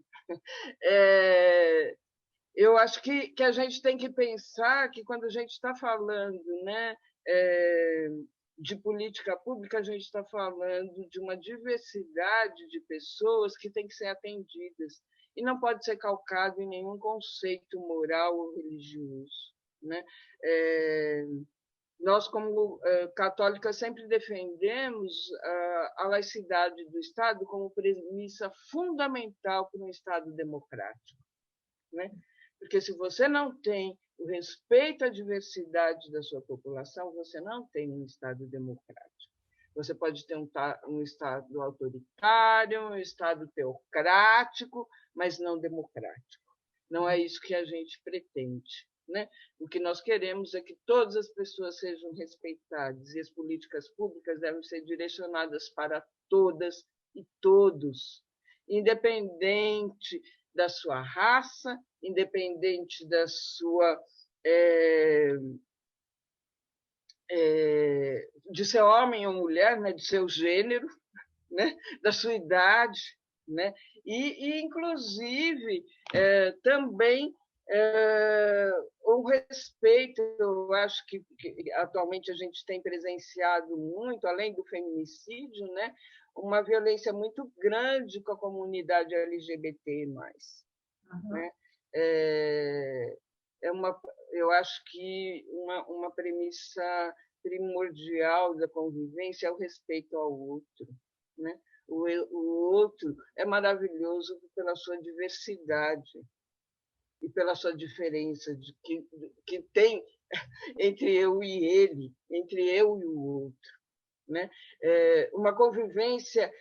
eu acho que a gente tem que pensar que quando a gente está falando, né, de política pública, a gente está falando de uma diversidade de pessoas que tem que ser atendidas e não pode ser calcado em nenhum conceito moral ou religioso, né? Nós, como católicas, sempre defendemos a laicidade do Estado como premissa fundamental para um Estado democrático, né? Porque se você não tem o respeito à diversidade da sua população, você não tem um Estado democrático. Você pode ter um Estado autoritário, um Estado teocrático, mas não democrático. Não é isso que a gente pretende, né? O que nós queremos é que todas as pessoas sejam respeitadas e as políticas públicas devem ser direcionadas para todas e todos, independente da sua raça, independente da sua de ser homem ou mulher, né, de seu gênero, né, da sua idade, né, e inclusive também o respeito. Eu acho que atualmente a gente tem presenciado muito, além do feminicídio, né, uma violência muito grande com a comunidade LGBT+. Uhum. Né? Eu acho que uma premissa primordial da convivência é o respeito ao outro, né? O outro é maravilhoso pela sua diversidade e pela sua diferença que tem entre eu e ele, entre eu e o outro, né? Uma convivência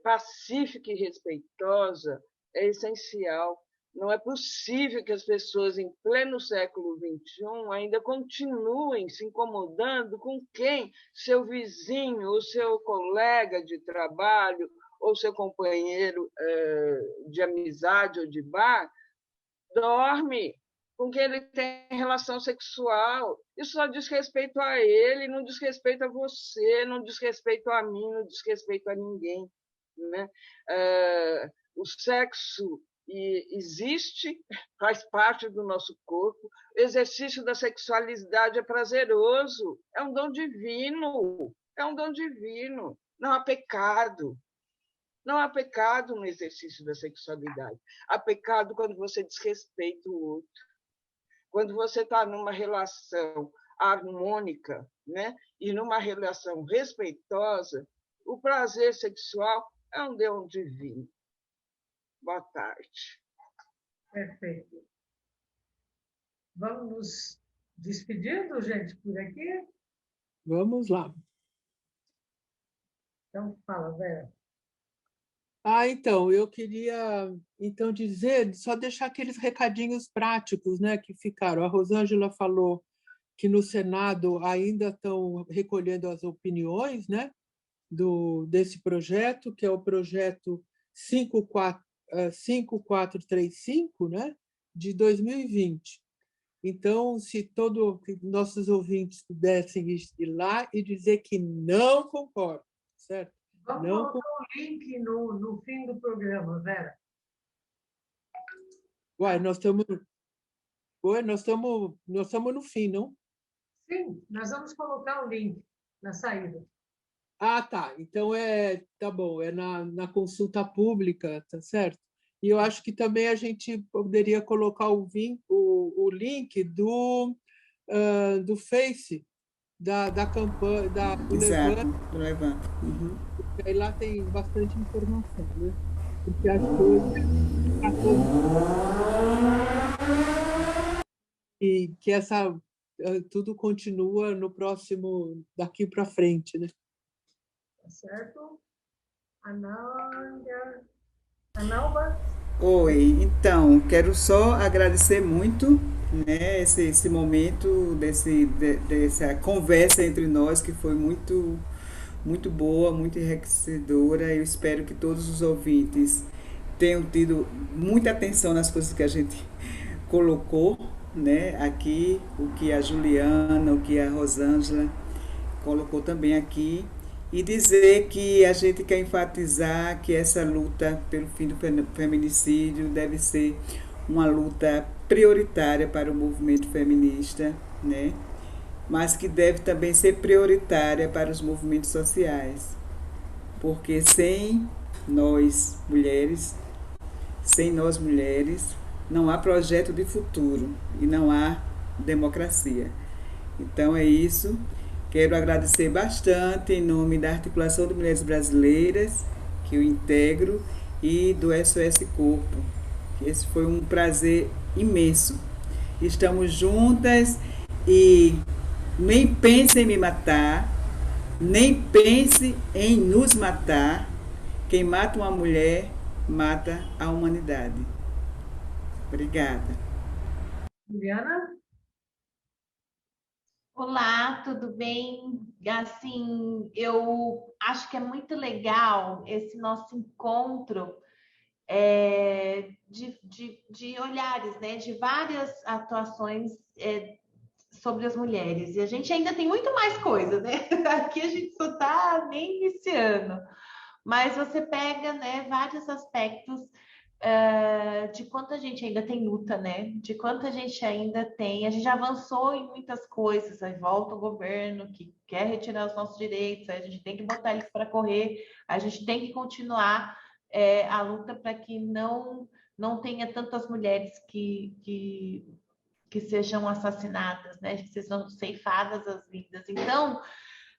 pacífica e respeitosa é essencial. Não é possível que as pessoas, em pleno século XXI, ainda continuem se incomodando com quem seu vizinho, ou seu colega de trabalho, ou seu companheiro de amizade ou de bar, dorme, com quem ele tem relação sexual. Isso só diz respeito a ele, não diz respeito a você, não diz respeito a mim, não diz respeito a ninguém, né? O sexo existe, faz parte do nosso corpo. O exercício da sexualidade é prazeroso, é um dom divino, não há pecado. Não há pecado no exercício da sexualidade. Há pecado quando você desrespeita o outro. Quando você está numa relação harmônica, né, e numa relação respeitosa, o prazer sexual é um dom divino. Boa tarde. Perfeito. Vamos nos despedindo, gente, por aqui? Vamos lá. Então, fala, Vera. Então, eu queria dizer, só deixar aqueles recadinhos práticos, né, que ficaram. A Rosângela falou que no Senado ainda estão recolhendo as opiniões, né, desse projeto, que é o projeto 5435, né, de 2020. Então, se todos nossos ouvintes pudessem ir lá e dizer que não concordam, certo? Vamos Não colocar o link no fim do programa, Vera. Uai, nós estamos no fim, não? Sim, nós vamos colocar o link na saída. Tá. Então tá bom, é na consulta pública, tá certo? E eu acho que também a gente poderia colocar o link do Face da campanha do Exato, Levante, do Levante. Uhum. aí lá tem bastante informação, né? Porque acho que hoje tá e que tudo continua no próximo, daqui para frente, né? Tá certo? Analba? Oi, então, quero só agradecer muito, né, esse momento, dessa conversa entre nós, que foi muito, muito boa, muito enriquecedora. Eu espero que todos os ouvintes tenham tido muita atenção nas coisas que a gente colocou, né, aqui, o que a Juliana, o que a Rosângela colocou também aqui, e dizer que a gente quer enfatizar que essa luta pelo fim do feminicídio deve ser uma luta prioritária para o movimento feminista, né? Mas que deve também ser prioritária para os movimentos sociais, porque sem nós mulheres, não há projeto de futuro e não há democracia. Então é isso. Quero agradecer bastante em nome da Articulação de Mulheres Brasileiras, que eu integro, e do SOS Corpo. Esse foi um prazer imenso. Estamos juntas e nem pense em me matar, nem pense em nos matar. Quem mata uma mulher, mata a humanidade. Obrigada. Juliana? Olá, tudo bem? Assim, eu acho que é muito legal esse nosso encontro de olhares, né? De várias atuações sobre as mulheres. E a gente ainda tem muito mais coisa, né? Aqui a gente só está nem iniciando. Mas você pega, né, vários aspectos de quanto a gente ainda tem luta, né? De quanto a gente ainda tem. A gente já avançou em muitas coisas, aí volta o governo que quer retirar os nossos direitos, aí a gente tem que botar eles para correr, a gente tem que continuar a luta para que não tenha tantas mulheres que sejam assassinadas, né? Que sejam ceifadas as vidas. Então,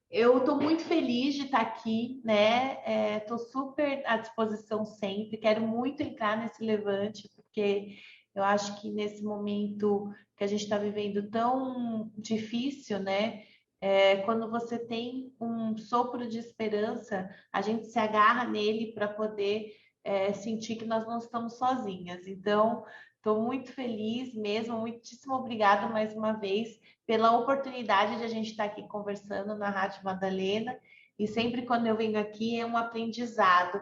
eu estou muito feliz de estar aqui, né? Estou super à disposição sempre. Quero muito entrar nesse levante, porque eu acho que nesse momento que a gente está vivendo tão difícil, né? Quando você tem um sopro de esperança, a gente se agarra nele para poder sentir que nós não estamos sozinhas. Então, estou muito feliz mesmo. Muitíssimo obrigada mais uma vez pela oportunidade de a gente estar aqui conversando na Rádio Madalena, e sempre quando eu venho aqui é um aprendizado.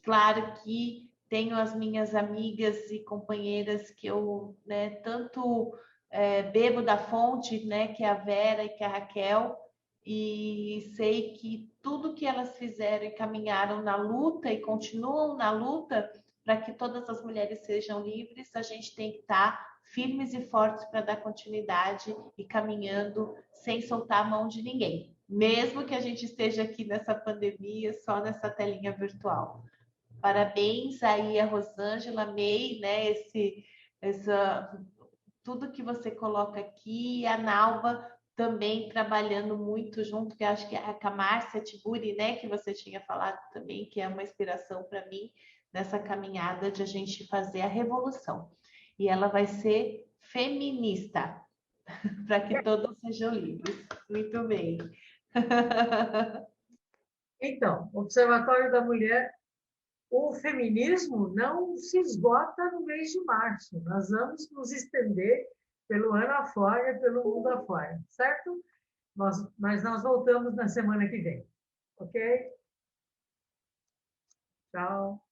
Claro que tenho as minhas amigas e companheiras que eu, né, tanto bebo da fonte, né, que é a Vera e que é a Raquel, e sei que tudo que elas fizeram e caminharam na luta e continuam na luta para que todas as mulheres sejam livres, a gente tem que estar firmes e fortes para dar continuidade e caminhando sem soltar a mão de ninguém, mesmo que a gente esteja aqui nessa pandemia, só nessa telinha virtual. Parabéns aí a Rosângela, amei, né, tudo que você coloca aqui, e a Nalva também trabalhando muito junto, que acho que a Márcia Tiburi, né, que você tinha falado também, que é uma inspiração para mim nessa caminhada de a gente fazer a revolução. E ela vai ser feminista, para que todos sejam livres. Muito bem. Então, Observatório da Mulher, o feminismo não se esgota no mês de março. Nós vamos nos estender pelo ano afora, pelo mundo afora, certo? Mas nós voltamos na semana que vem, ok? Tchau.